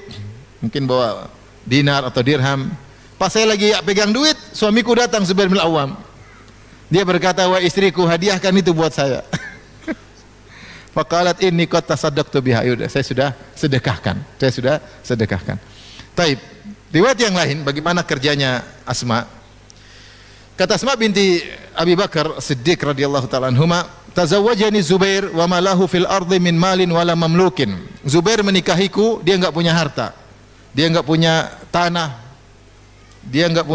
mungkin bawa dinar atau dirham. Pas saya lagi pegang duit, suamiku datang, Zubair bin Awam. Dia berkata, wah istriku, hadiahkan itu buat saya. Faqalat inni qad tasaddaqtu biha. Yaudah, saya sudah sedekahkan. Saya sudah sedekahkan. Taib. Riwayat yang lain, bagaimana kerjanya Asma? Kata Asma binti Abi Bakar Siddiq radhiyallahu ta'ala anhuma, tazawwajani Zubair wa ma lahu fil ardi min malin wala mamlukin. Zubair menikahiku, dia enggak punya harta. Dia enggak punya tanah. Dia enggak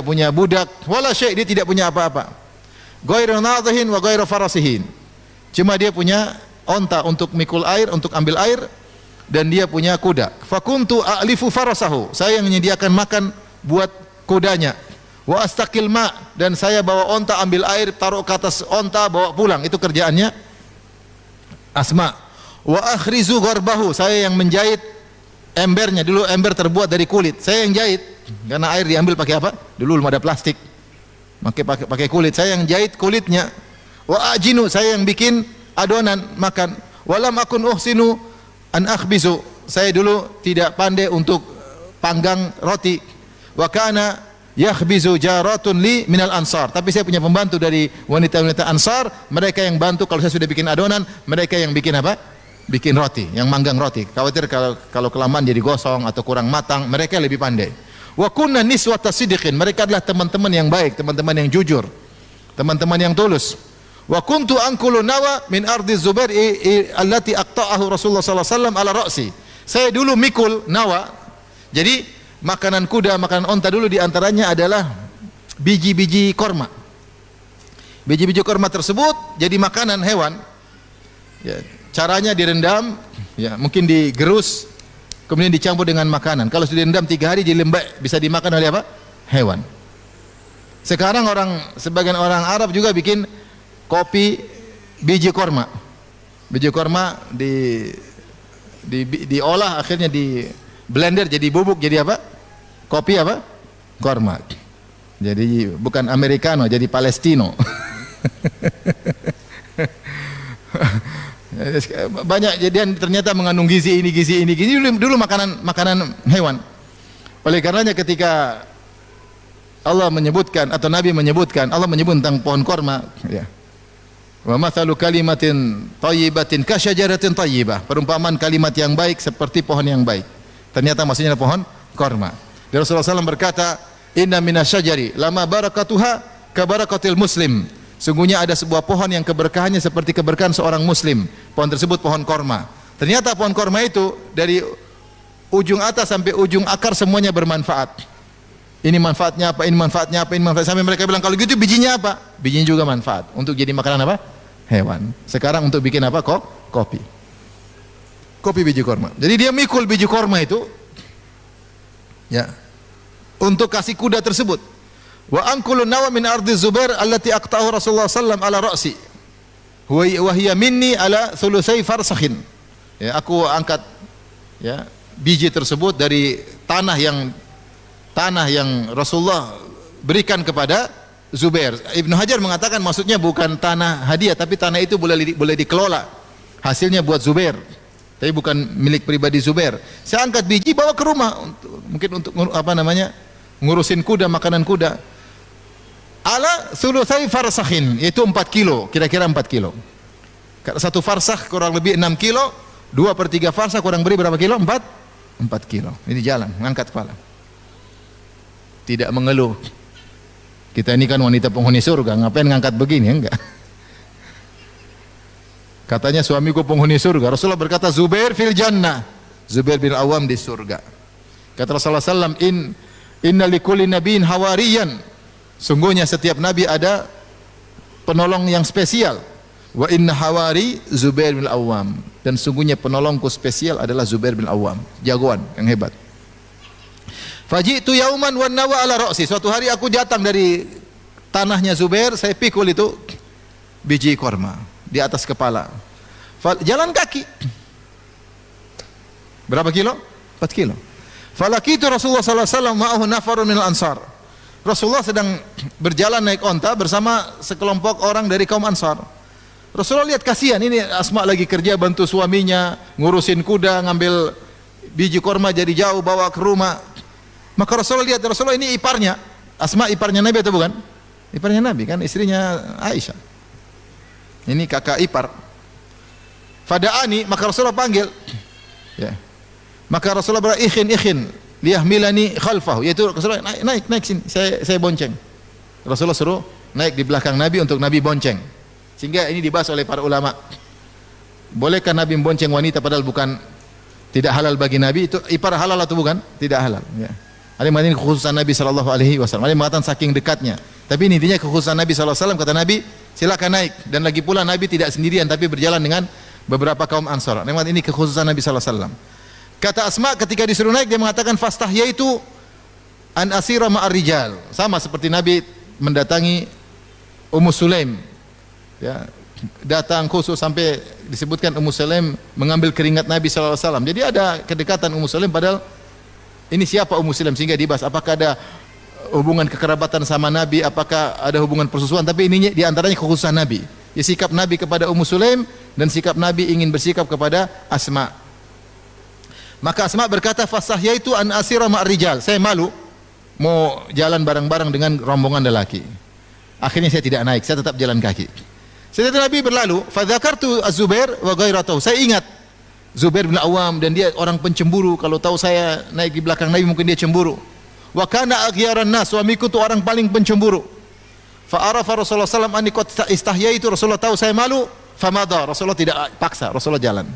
punya budak, wala syai', dia tidak punya apa-apa. Ghairu nadhihin wa ghairu farasihin. Cuma dia punya onta untuk mikul air, untuk ambil air, dan dia punya kuda. Fakuntu a'lifu farasahu. Saya yang menyediakan makan buat kudanya. Wa astaqil ma, dan saya bawa onta, ambil air, taruh ke atas onta, bawa pulang. Itu kerjaannya Asma. Wa akhrizu gharbahu. Saya yang menjahit embernya. Dulu ember terbuat dari kulit, saya yang jahit. Karena air diambil pakai apa? Dulu belum ada plastik. Pakai kulit. Saya yang jahit kulitnya. Wa ajinu, saya yang bikin adonan makan. Walam akun uhsinu an akhbizu. Saya dulu tidak pandai untuk panggang roti. Wa kana yakhbizu jaratun li minal ansar. Tapi saya punya pembantu dari wanita-wanita Ansar, mereka yang bantu kalau saya sudah bikin adonan, mereka yang bikin apa? Bikin roti, yang manggang roti. Khawatir kalau kelamaan jadi gosong atau kurang matang, mereka lebih pandai. Wa kunna niswata sidqin, mereka adalah teman-teman yang baik, teman-teman yang jujur, teman-teman yang tulus. Wa kuntu anqulu nawa min ardi Zubair allati aqta'ahu Rasulullah sallallahu alaihi wasallam ala ra'si. Saya dulu mikul nawa. Jadi makanan kuda, makanan onta dulu diantaranya adalah biji-biji korma. Biji-biji korma tersebut jadi makanan hewan. Ya, caranya direndam, ya, mungkin digerus, kemudian dicampur dengan makanan. Kalau sudah direndam 3 hari jadi lembek, bisa dimakan oleh apa? Hewan. Sekarang sebagian orang Arab juga bikin kopi biji korma. Biji korma diolah, akhirnya di blender jadi bubuk, jadi apa? Kopi apa? Korma. Jadi bukan americano, jadi palestino. Banyak, jadi ternyata mengandung gizi ini, gizi ini, gizi. Dulu makanan hewan. Oleh karenanya ketika Allah menyebutkan atau Nabi menyebutkan, Allah menyebut tentang pohon korma, ya. Wa mathalu kalimatin thayyibatin kasyajaratin thayyibah. Perumpamaan kalimat yang baik seperti pohon yang baik. Ternyata maksudnya pohon korma. Dan Rasulullah SAW berkata, inna minasyajari lama barakatuha kabarakatil muslim. Sungguhnya ada sebuah pohon yang keberkahannya seperti keberkahan seorang muslim. Pohon tersebut pohon korma. Ternyata pohon korma itu dari ujung atas sampai ujung akar semuanya bermanfaat. Ini manfaatnya apa? Ini manfaatnya apa? Ini manfaatnya. Sampai mereka bilang, kalau gitu bijinya apa? Bijinya juga manfaat untuk jadi makanan apa? Hewan. Sekarang untuk bikin apa? Kopi. Kopi biji korma. Jadi dia mikul biji korma itu, ya, untuk kasih kuda tersebut. Wa anqulu nawa min ardi Zubair allati aqta'ahu Rasulullah sallam ala ra'si. Wa hiya minni ala thulutsai farsakhin. Ya, aku angkat, ya, biji tersebut dari tanah yang Rasulullah berikan kepada Zubair. Ibnu Hajar mengatakan maksudnya bukan tanah hadiah, tapi tanah itu boleh dikelola. Hasilnya buat Zubair, tapi bukan milik pribadi Zubair. Saya angkat biji bawa ke rumah mungkin untuk apa namanya? Ngurusin kuda, makanan kuda. Ala thulutsai farsakhin, yaitu 4 kilo, kira-kira 4 kilo. Satu farsakh kurang lebih 6 kilo, 2/3 farsakh kurang lebih berapa kilo? 4 kilo. Ini jalan, ngangkat kepala. Tidak mengeluh. Kita ini kan wanita penghuni surga, ngapain ngangkat begini? Enggak. Katanya suamiku penghuni surga. Rasulullah berkata, Zubair fil jannah. Zubair bin Awam di surga. Kata Rasulullah SAW, inna likulli nabiyyin hawariyan. Sungguhnya setiap nabi ada penolong yang spesial. Wa inna hawari Zubair bin Awam. Dan sungguhnya penolongku spesial adalah Zubair bin Awam. Jagoan yang hebat. Faji'tu yauman wan nawa ala ra'si. Suatu hari aku datang dari tanahnya Zubair, saya pikul itu biji korma di atas kepala. Jalan kaki. Berapa kilo? 4 kilo. Falakitu Rasulullah sallallahu alaihi wasallam ma'ahu nafarun minal ansar. Rasulullah sedang berjalan naik onta bersama sekelompok orang dari kaum Ansar. Rasulullah lihat kasihan, ini Asma lagi kerja bantu suaminya, ngurusin kuda, ngambil biji korma jadi jauh bawa ke rumah. Maka Rasulullah lihat, Rasulullah ini iparnya. Asma iparnya Nabi atau bukan? Iparnya Nabi kan, istrinya Aisyah. Ini kakak ipar. Fada'ani, maka Rasulullah panggil. Ya. Maka Rasulullah berkata, ikhin liyahmilani khalfahu, yaitu Rasulullah naik sini, saya bonceng. Rasulullah suruh naik di belakang Nabi untuk Nabi bonceng. Sehingga ini dibahas oleh para ulama. Bolehkah Nabi membonceng wanita padahal bukan, tidak halal bagi Nabi? Itu ipar halal atau bukan? Tidak halal, ya. Ada yang mengatakan kekhususan Nabi sallallahu alaihi wasallam. Ada yang mengatakan saking dekatnya. Tapi ini intinya kekhususan Nabi sallallahu alaihi wasallam. Kata Nabi, silakan naik. Dan lagi pula Nabi tidak sendirian tapi berjalan dengan beberapa kaum Ansar. Memang ini kekhususan Nabi sallallahu alaihi wasallam. Kata Asma ketika disuruh naik, dia mengatakan fastahyaitu an asira ma'ar rijal. Sama seperti Nabi mendatangi Ummu Sulaim. Ya, datang khusus sampai disebutkan Ummu Sulaim mengambil keringat Nabi sallallahu alaihi wasallam. Jadi ada kedekatan Ummu Sulaim, padahal ini siapa Ummu Sulaim, sehingga dibahas apakah ada hubungan kekerabatan sama Nabi, apakah ada hubungan persusuan, tapi ini di antaranya kekhususan Nabi. Ya, sikap Nabi kepada Ummu Sulaim dan sikap Nabi ingin bersikap kepada Asma. Maka Asma berkata, fasahyaitu an asira ma'ar rijal. Saya malu mau jalan bareng-bareng dengan rombongan lelaki. Akhirnya saya tidak naik, saya tetap jalan kaki. Setelah Nabi berlalu, fadzakartu Az-Zubair wa ghairatahu. Saya ingat Zubair bin Awam dan dia orang pencemburu. Kalau tahu saya naik di belakang Nabi mungkin dia cemburu. Wa kana aghyaran nas, suamiku itu orang paling pencemburu. Fa arafa Rasulullah sallallahu alaihi wasallam anni qad istahyaitu. Rasulullah tahu saya malu, famada. Rasulullah tidak paksa, Rasulullah jalan.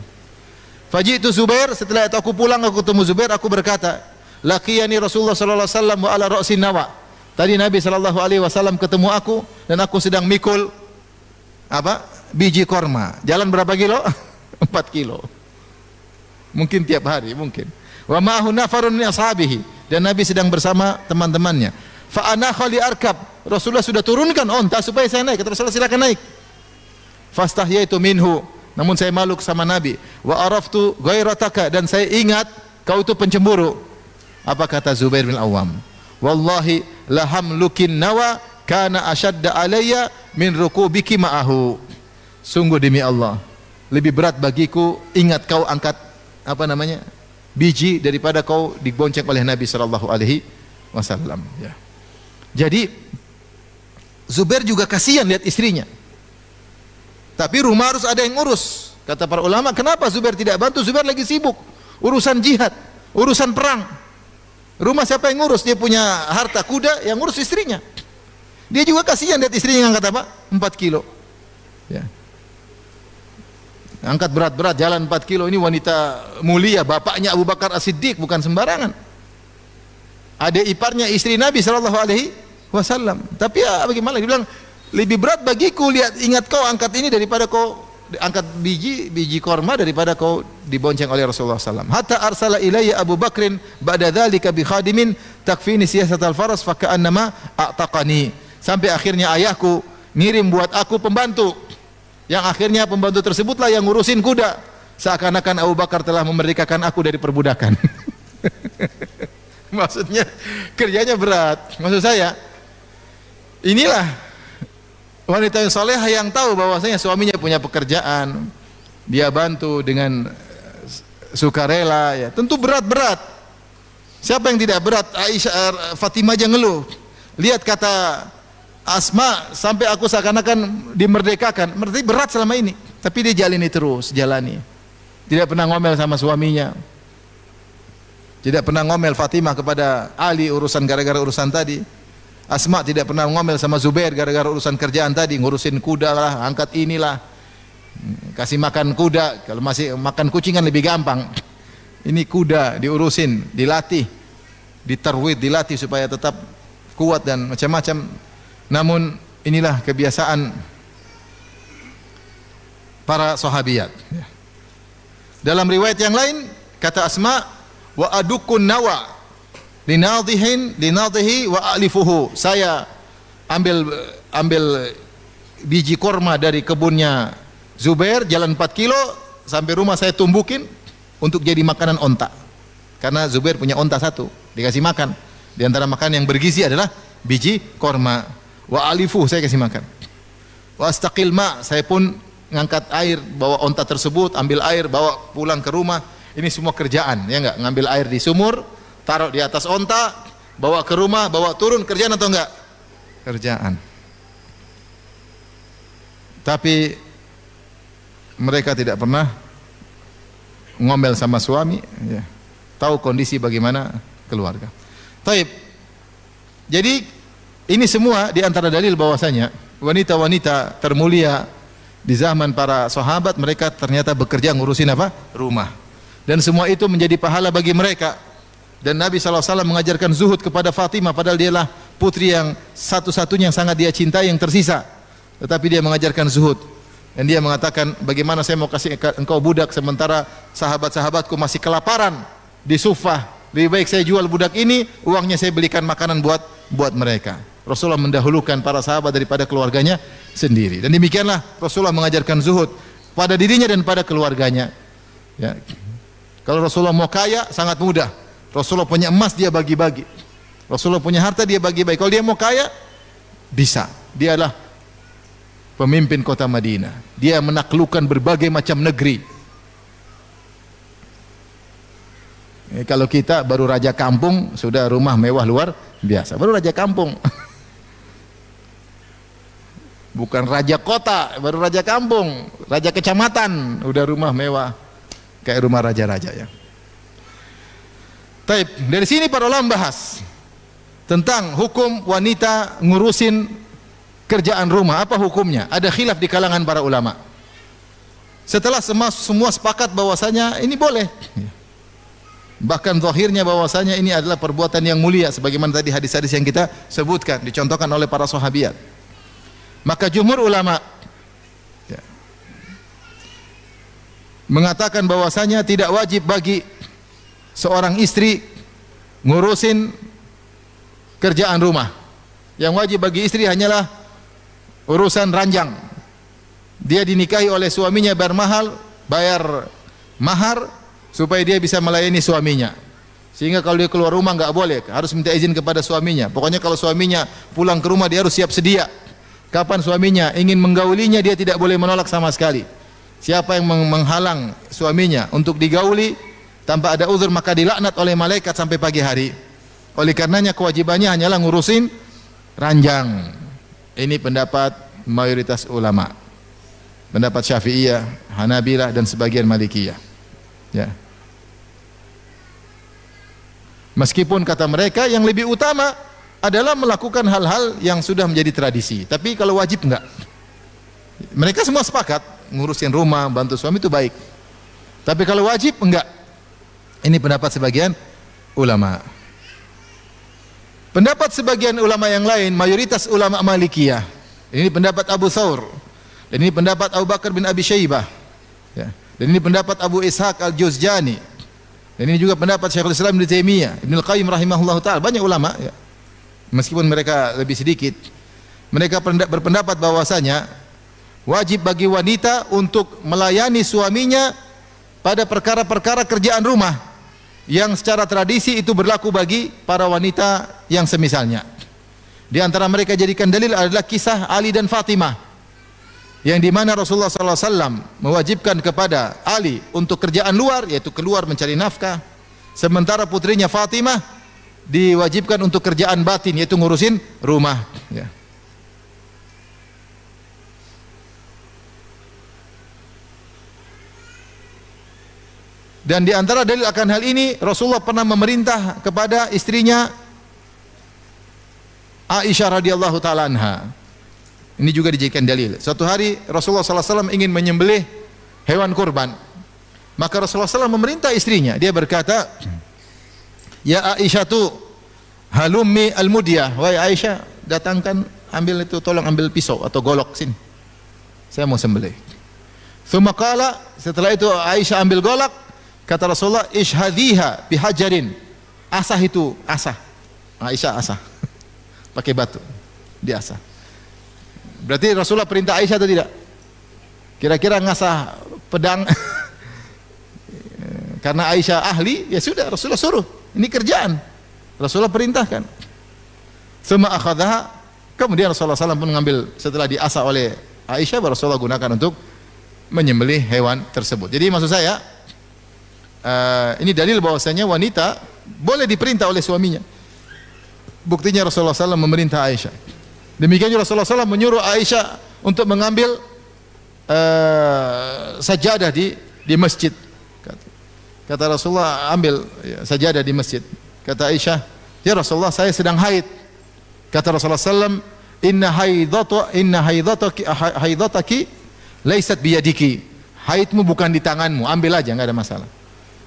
Faji'tu Zubair, setelah itu aku pulang, aku ketemu Zubair, aku berkata, laqiyani Rasulullah sallallahu alaihi wasallam wa ala ra'si nawa. Tadi Nabi sallallahu alaihi wasallam ketemu aku dan aku sedang mikul apa? Biji korma. Jalan berapa kilo? 4 kilo. Mungkin tiap hari, mungkin. Wa ma'ahu nafarun min ashabihi, dan Nabi sedang bersama teman-temannya. Fa ana khali arkab. Rasulullah sudah turunkan onta supaya saya naik. Kata Rasulullah, silakan naik. fastahyaitu minhu, namun saya malu sama Nabi. Wa araftu ghairataka, dan saya ingat kau itu pencemburu. Apa kata Zubair bin Awam? Wallahi lahamlukin nawa kana ashadda alayya min rukubiki ma'ahu. Sungguh demi Allah, lebih berat bagiku ingat kau angkat biji daripada kau dibonceng oleh Nabi sallallahu alaihi wasallam, ya. Jadi Zubair juga kasihan lihat istrinya. Tapi rumah harus ada yang ngurus. Kata para ulama, kenapa Zubair tidak bantu? Zubair lagi sibuk urusan jihad, urusan perang. Rumah siapa yang ngurus? Dia punya harta kuda, yang ngurus istrinya. Dia juga kasihan lihat istrinya ngangkat 4 kilo. Ya. Angkat berat-berat, jalan 4 kilo. Ini wanita mulia, bapaknya Abu Bakar As-Siddiq, bukan sembarangan. Adik iparnya istri Nabi sallallahu alaihi wasallam. Tapi ya bagaimana? Dia bilang, lebih berat bagiku ingat kau angkat ini daripada kau angkat biji korma daripada kau dibonceng oleh Rasulullah SAW. Hatta arsala ilayya Abu Bakrin ba'da dzalika bi khadimin takfini siyasatal faras fa ka'annama a'taqani. Sampai akhirnya ayahku ngirim buat aku pembantu, yang akhirnya pembantu tersebutlah yang ngurusin kuda, seakan-akan Abu Bakar telah memerdekakan aku dari perbudakan. Maksudnya kerjanya berat. Maksud saya, inilah wanita yang soleh yang tahu bahwasanya suaminya punya pekerjaan, dia bantu dengan sukarela, ya. Tentu berat-berat. Siapa yang tidak berat? Aisyah, Fatimah aja ngeluh. Lihat kata Asma, sampai aku seakan-akan dimerdekakan. Berarti berat selama ini, tapi dia jalani terus, jalani. Tidak pernah ngomel sama suaminya. Tidak pernah ngomel Fatimah kepada Ali urusan gara-gara urusan tadi. Asma tidak pernah ngomel sama Zubair gara-gara urusan kerjaan tadi, ngurusin kuda lah, angkat inilah, kasih makan kuda. Kalau masih makan kucing kan lebih gampang. Ini kuda diurusin, dilatih, diterwid, dilatih supaya tetap kuat dan macam-macam. Namun inilah kebiasaan para sahabiyat. Dalam riwayat yang lain kata Asma, wa adukun nawa linadhihi wa alifuhu. Saya ambil biji korma dari kebunnya Zubair, jalan 4 kilo sampai rumah saya tumbukin untuk jadi makanan onta. Karena Zubair punya onta 1, dikasih makan. Di antara makanan yang bergizi adalah biji korma. Wa alifuh, saya kasih makan. Wa astaqil ma, saya pun ngangkat air, bawa onta tersebut, ambil air, bawa pulang ke rumah. Ini semua kerjaan, ya enggak? Ngambil air di sumur, taruh di atas onta, bawa ke rumah, bawa turun, kerjaan atau enggak? Kerjaan. Tapi mereka tidak pernah ngomel sama suami, ya. Tahu kondisi bagaimana keluarga. Taib. Jadi ini semua di antara dalil bahwasanya wanita-wanita termulia di zaman para sahabat, mereka ternyata bekerja ngurusin apa? Rumah. Dan semua itu menjadi pahala bagi mereka. Dan Nabi SAW mengajarkan zuhud kepada Fatimah, padahal dialah putri yang satu-satunya yang sangat dia cintai yang tersisa. Tetapi dia mengajarkan zuhud. Dan dia mengatakan, bagaimana saya mau kasih engkau budak sementara sahabat-sahabatku masih kelaparan di Sufah. Lebih baik saya jual budak ini, uangnya saya belikan makanan buat mereka. Rasulullah mendahulukan para sahabat daripada keluarganya sendiri. Dan demikianlah Rasulullah mengajarkan zuhud pada dirinya dan pada keluarganya. Ya. Kalau Rasulullah mau kaya, sangat mudah. Rasulullah punya emas, dia bagi-bagi. Rasulullah punya harta, dia bagi-bagi. Kalau dia mau kaya, bisa. Dia adalah pemimpin kota Madinah. Dia menaklukkan berbagai macam negeri. Kalau kita baru raja kampung, sudah rumah mewah luar biasa. Baru raja kampung. Bukan raja kota, baru raja kampung, raja kecamatan, udah rumah mewah kayak rumah raja-raja, ya. Taib, dari sini para ulama bahas tentang hukum wanita ngurusin kerjaan rumah. Apa hukumnya? Ada khilaf di kalangan para ulama. Setelah semua sepakat bahwasanya ini boleh, bahkan zahirnya bahwasanya ini adalah perbuatan yang mulia, sebagaimana tadi hadis-hadis yang kita sebutkan, dicontohkan oleh para sahabiat. Maka jumhur ulama mengatakan bahwasanya tidak wajib bagi seorang istri ngurusin kerjaan rumah. Yang wajib bagi istri hanyalah urusan ranjang, dia dinikahi oleh suaminya bayar mahar supaya dia bisa melayani suaminya. Sehingga kalau dia keluar rumah enggak boleh, harus minta izin kepada suaminya. Pokoknya kalau suaminya pulang ke rumah dia harus siap sedia. Kapan suaminya ingin menggaulinya dia tidak boleh menolak sama sekali. Siapa yang menghalang suaminya untuk digauli tanpa ada uzur maka dilaknat oleh malaikat sampai pagi hari. Oleh karenanya kewajibannya hanyalah ngurusin ranjang. Ini pendapat mayoritas ulama. Pendapat Syafi'iyah, Hanabilah dan sebagian Malikiyah. Ya. Meskipun kata mereka yang lebih utama adalah melakukan hal-hal yang sudah menjadi tradisi. Tapi kalau wajib enggak. Mereka semua sepakat ngurusin rumah, bantu suami itu baik. Tapi kalau wajib enggak. Ini pendapat sebagian ulama. Pendapat sebagian ulama yang lain, mayoritas ulama Malikiyah. Ini pendapat Abu Thawr. Dan ini pendapat Abu Bakar bin Abi Syaibah. Ya. Dan ini pendapat Abu Ishaq Al-Juzjani. Dan ini juga pendapat Syekhul Islam Ibnu Taimiyah, Ibnu Al-Qayyim rahimahullahu taala. Banyak ulama ya. Meskipun mereka lebih sedikit. Mereka berpendapat bahwasanya wajib bagi wanita untuk melayani suaminya pada perkara-perkara kerjaan rumah yang secara tradisi itu berlaku bagi para wanita yang semisalnya. Di antara mereka jadikan dalil adalah kisah Ali dan Fatimah, yang di mana Rasulullah SAW mewajibkan kepada Ali untuk kerjaan luar, yaitu keluar mencari nafkah, sementara putrinya Fatimah diwajibkan untuk kerjaan batin, yaitu ngurusin rumah. Ya. Dan di antara dalil akan hal ini, Rasulullah pernah memerintah kepada istrinya Aisyah radhiyallahu taala anha. Ini juga dijadikan dalil. Suatu hari Rasulullah SAW ingin menyembelih hewan kurban. Maka Rasulullah SAW memerintah istrinya. Dia berkata, "Ya Aisyah tu halummi al-mudiyah." Wahai Aisyah, datangkan, tolong ambil pisau atau golok sini. Saya mau sembelih. Tsumma qala, setelah itu Aisyah ambil golok, kata Rasulullah, "Ishhadhiha bihajarin." Asah itu, asah. Aisyah asah. Pakai batu. Diasah. Berarti Rasulullah perintah Aisyah atau tidak? Kira-kira ngasah pedang karena Aisyah ahli, ya sudah Rasulullah suruh. Ini kerjaan. Rasulullah perintahkan. Tsumma akhadhaha, kemudian Rasulullah SAW pun mengambil setelah diasah oleh Aisyah, Rasulullah gunakan untuk menyembelih hewan tersebut. Jadi maksud saya, ini dalil bahwasanya wanita boleh diperintah oleh suaminya. Buktinya Rasulullah SAW memerintah Aisyah. Demikian juga Rasulullah SAW menyuruh Aisyah untuk mengambil sajadah di masjid. Kata Rasulullah, ambil sajadah di masjid. Kata Aisyah, "Ya Rasulullah, saya sedang haid." Kata Rasulullah SAW, "Inna haidataki laysat biyadiki." Haidmu bukan di tanganmu, ambil aja, enggak ada masalah.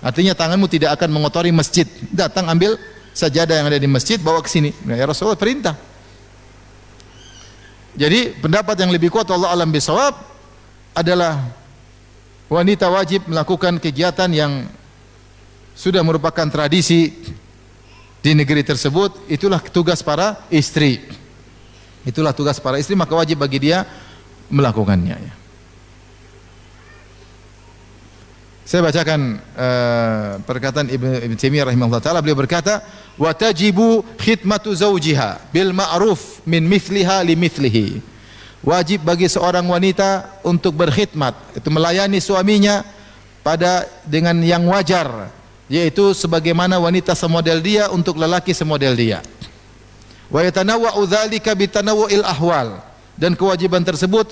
Artinya tanganmu tidak akan mengotori masjid. Datang ambil sajadah yang ada di masjid, bawa ke sini. Nah, ya Rasulullah perintah. Jadi pendapat yang lebih kuat Allah alam bisawab adalah wanita wajib melakukan kegiatan yang sudah merupakan tradisi di negeri tersebut. Itulah tugas para istri. Itulah tugas para istri, maka wajib bagi dia melakukannya. Saya bacakan perkataan Ibnu Taimiyah rahimahullah taala. Beliau berkata, "Wa tajibu khidmatu zawjiha bil ma'ruf min mithliha li mithlihi." Wajib bagi seorang wanita untuk berkhidmat, itu melayani suaminya dengan yang wajar, yaitu sebagaimana wanita semodel dia untuk lelaki semodel dia. Wa yatanawwa'u dzalika bi tanawwu'il ahwal, dan kewajiban tersebut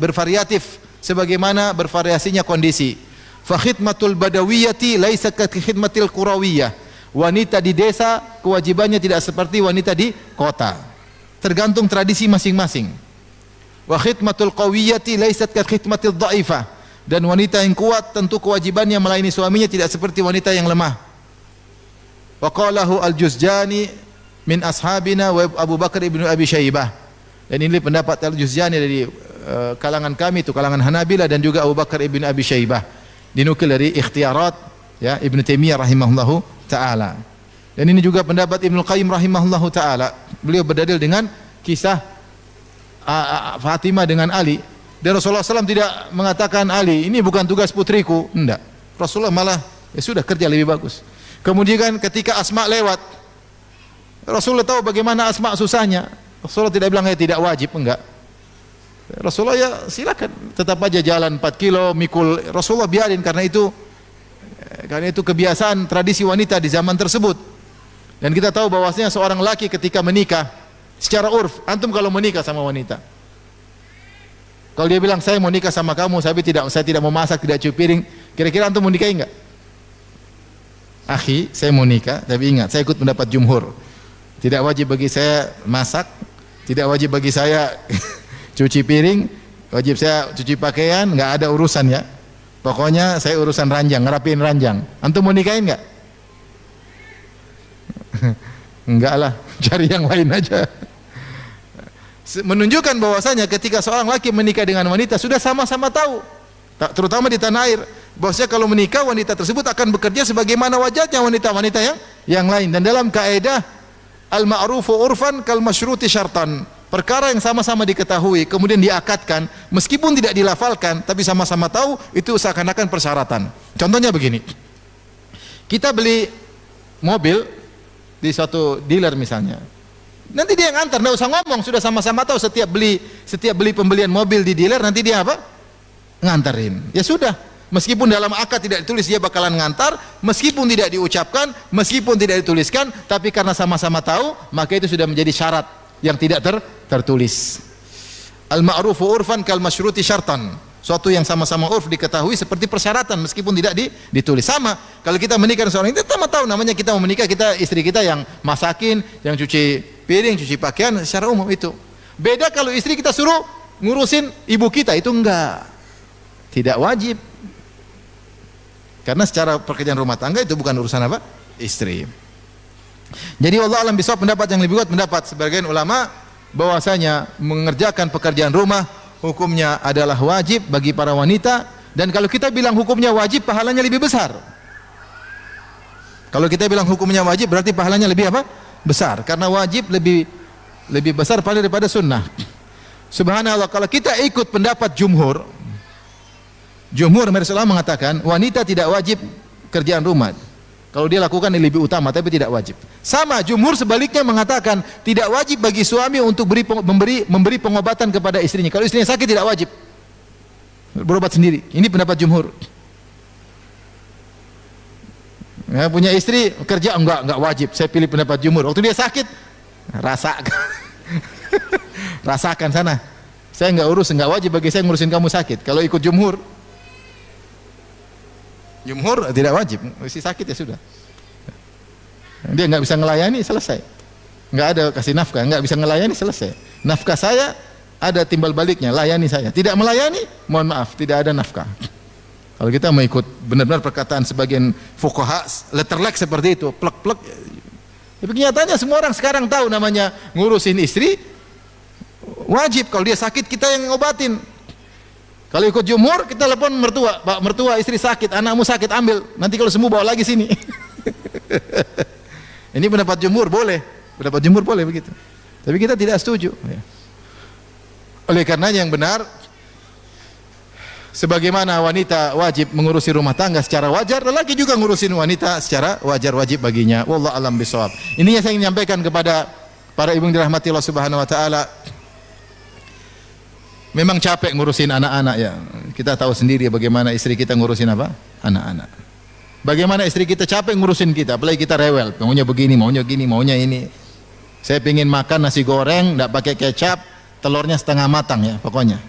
bervariatif sebagaimana bervariasinya kondisi. Fa khidmatul badawiyati laisa ka khidmatil qurawiyah. Wanita di desa kewajibannya tidak seperti wanita di kota. Tergantung tradisi masing-masing. Wa khidmatul qawiyati laisat ka khidmatil dhaifah. Dan wanita yang kuat tentu kewajibannya melayani suaminya tidak seperti wanita yang lemah. Wa qalahu al-Juzjani min ashabina wa Abu Bakar ibnu Abi Syaibah. Dan ini pendapat al-Juzjani dari kalangan kami, itu kalangan Hanabilah, dan juga Abu Bakar ibnu Abi Syaibah. Dinukil dari Ikhtiarat ya Ibnu Taimiyah rahimahullahu taala. Dan ini juga pendapat Ibnu Qayyim rahimahullahu taala. Beliau berdalil dengan kisah Fatimah dengan Ali. Dan Rasulullah SAW tidak mengatakan, Ali, ini bukan tugas putriku. Enggak. Rasulullah malah, ya sudah, kerja lebih bagus. Kemudian kan ketika Asma lewat, Rasulullah tahu bagaimana Asma susahnya. Rasulullah tidak bilang, ya tidak wajib, enggak. Rasulullah ya silakan, tetap aja jalan 4 kilo, mikul. Rasulullah biarin, karena itu kebiasaan tradisi wanita di zaman tersebut. Dan kita tahu bahwasanya seorang laki ketika menikah, secara urf, antum kalau menikah sama wanita, kalau dia bilang saya mau nikah sama kamu, saya tidak mau masak, tidak cuci piring, kira-kira antum mau nikahi enggak? Akhi, saya mau nikah, tapi ingat, saya ikut pendapat jumhur. Tidak wajib bagi saya masak, tidak wajib bagi saya cuci piring, wajib saya cuci pakaian, enggak ada urusan ya. Pokoknya saya urusan ranjang, ngerapiin ranjang. Antum mau nikahin enggak? Enggak lah, cari yang lain aja. Menunjukkan bahwasanya ketika seorang laki menikah dengan wanita sudah sama-sama tahu, terutama di tanah air, bahwasanya kalau menikah wanita tersebut akan bekerja sebagaimana wajarnya wanita-wanita yang lain. Dan dalam kaidah al-ma'rufu urfan kal masyruti syartan, perkara yang sama-sama diketahui kemudian diakadkan meskipun tidak dilafalkan tapi sama-sama tahu, itu seakan-akan persyaratan. Contohnya begini, kita beli mobil di suatu dealer misalnya, nanti dia yang antar, nggak usah ngomong, sudah sama-sama tahu. Setiap beli pembelian mobil di dealer, nanti dia apa? Nganterin. Ya sudah, meskipun dalam akad tidak ditulis dia bakalan ngantar, meskipun tidak diucapkan, meskipun tidak dituliskan, tapi karena sama-sama tahu, maka itu sudah menjadi syarat yang tidak tertulis. Al-ma'rufu urfan kal masyruti syartan. Suatu yang sama-sama urf diketahui seperti persyaratan meskipun tidak ditulis. Sama kalau kita menikah dengan seorang, kita sama tahu namanya kita mau menikah, kita istri kita yang masakin, yang cuci piring, cuci pakaian secara umum itu. Beda kalau istri kita suruh ngurusin ibu kita, itu enggak, tidak wajib. Karena secara pekerjaan rumah tangga itu bukan urusan apa? Istri. Jadi Allah alam bisawab, pendapat yang lebih kuat, pendapat sebagian ulama bahwasanya mengerjakan pekerjaan rumah hukumnya adalah wajib bagi para wanita. Dan kalau kita bilang hukumnya wajib, pahalanya lebih besar. Kalau kita bilang hukumnya wajib, berarti pahalanya lebih apa? Besar. Karena wajib lebih besar daripada sunnah. Subhanallah, kalau kita ikut pendapat jumhur Rasulullah mengatakan wanita tidak wajib kerjaan rumah. Kalau dia lakukan ini lebih utama, tapi tidak wajib. Sama jumhur sebaliknya mengatakan tidak wajib bagi suami untuk memberi pengobatan kepada istrinya. Kalau istrinya sakit tidak wajib berobat sendiri. Ini pendapat jumhur. Ya, punya istri kerja enggak wajib. Saya pilih pendapat jumhur. Waktu dia sakit, rasakan sana. Saya enggak wajib bagi saya ngurusin kamu sakit. Kalau ikut jumhur tidak wajib, istri sakit ya sudah. Dia nggak bisa ngelayani, selesai. Nggak ada kasih nafkah, nggak bisa ngelayani, selesai. Nafkah saya ada timbal baliknya, layani saya. Tidak melayani, mohon maaf, tidak ada nafkah. Kalau kita mau ikut benar-benar perkataan sebagian fuqaha, letterlek seperti itu, plek-plek. Ya, kenyataannya semua orang sekarang tahu namanya ngurusin istri wajib. Kalau dia sakit kita yang ngobatin. Kalau ikut jumhur, kita telepon mertua, Pak mertua istri sakit, anakmu sakit, ambil. Nanti kalau sembuh bawa lagi sini. Ini pendapat jumhur boleh, pendapat jumhur boleh begitu. Tapi kita tidak setuju. Oleh karena yang benar, sebagaimana wanita wajib mengurusi rumah tangga secara wajar, lelaki juga ngurusin wanita secara wajar, wajib baginya. Wallahu a'lam bishawab. Ini yang saya ingin menyampaikan kepada para ibu yang dirahmati Allah Subhanahu wa taala. Memang capek ngurusin anak-anak ya. Kita tahu sendiri bagaimana istri kita ngurusin apa? Anak-anak. Bagaimana istri kita capek ngurusin kita, apalagi kita rewel. Maunya begini, maunya gini, maunya ini. Saya pingin makan nasi goreng, enggak pakai kecap, telurnya setengah matang ya, pokoknya.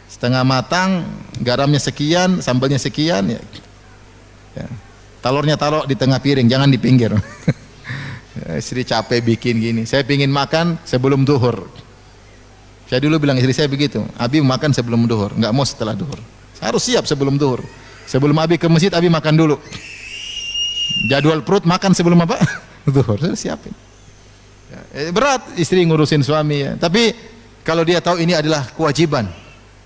Setengah matang, garamnya sekian, sambalnya sekian ya. Telurnya taruh di tengah piring, jangan di pinggir. Istri capek bikin gini. Saya pingin makan sebelum duhur. Saya dulu bilang istri saya begitu, Abi makan sebelum duhur, enggak mau setelah duhur. Saya harus siap sebelum duhur. Sebelum Abi ke masjid, Abi makan dulu. Jadwal perut makan sebelum apa? Duhur, saya siapin. Berat istri ngurusin suami ya. Tapi kalau dia tahu ini adalah kewajiban,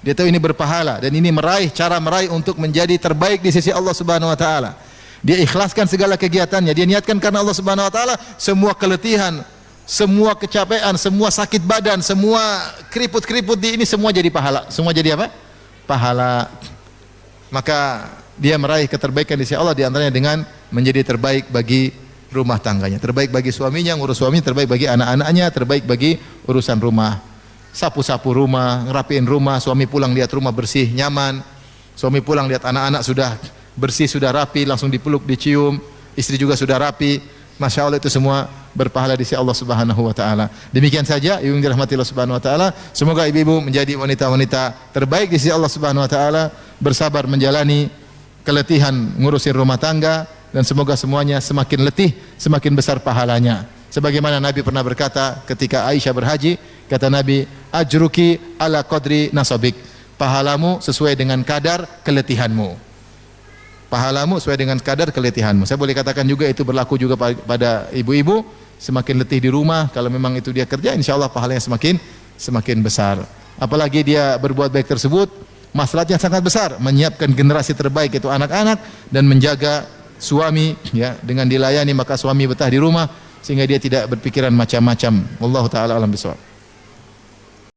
dia tahu ini berpahala dan ini cara meraih untuk menjadi terbaik di sisi Allah Subhanahu wa taala. Dia ikhlaskan segala kegiatannya, dia niatkan karena Allah Subhanahu wa taala, semua keletihan, semua kecapean, semua sakit badan, semua keriput-keriput di ini semua jadi pahala. Semua jadi apa? Pahala. Maka dia meraih keterbaikan di sisi Allah, di antaranya dengan menjadi terbaik bagi rumah tangganya, terbaik bagi suaminya, ngurus suaminya, terbaik bagi anak-anaknya, terbaik bagi urusan rumah. Sapu-sapu rumah, ngerapiin rumah, suami pulang lihat rumah bersih, nyaman. Suami pulang lihat anak-anak sudah bersih, sudah rapi, langsung dipeluk, dicium. Istri juga sudah rapi. Masya Allah, itu semua berpahala di sisi Allah Subhanahu wa taala. Demikian saja ibu yang dirahmati Allah Subhanahu wa taala. Semoga ibu-ibu menjadi wanita-wanita terbaik di sisi Allah Subhanahu wa taala, bersabar menjalani keletihan ngurusin rumah tangga, dan semoga semuanya semakin letih semakin besar pahalanya. Sebagaimana Nabi pernah berkata ketika Aisyah berhaji, kata Nabi, ajruki ala qadri nasabik. Pahalamu sesuai dengan kadar keletihanmu. Pahalamu sesuai dengan kadar keletihanmu. Saya boleh katakan juga itu berlaku juga pada ibu-ibu. Semakin letih di rumah, kalau memang itu dia kerja, insya Allah pahalanya semakin besar. Apalagi dia berbuat baik tersebut, masalahnya sangat besar, menyiapkan generasi terbaik, itu anak-anak, dan menjaga suami, ya, dengan dilayani maka suami betah di rumah sehingga dia tidak berpikiran macam-macam. Wallahu taala alam bisawab.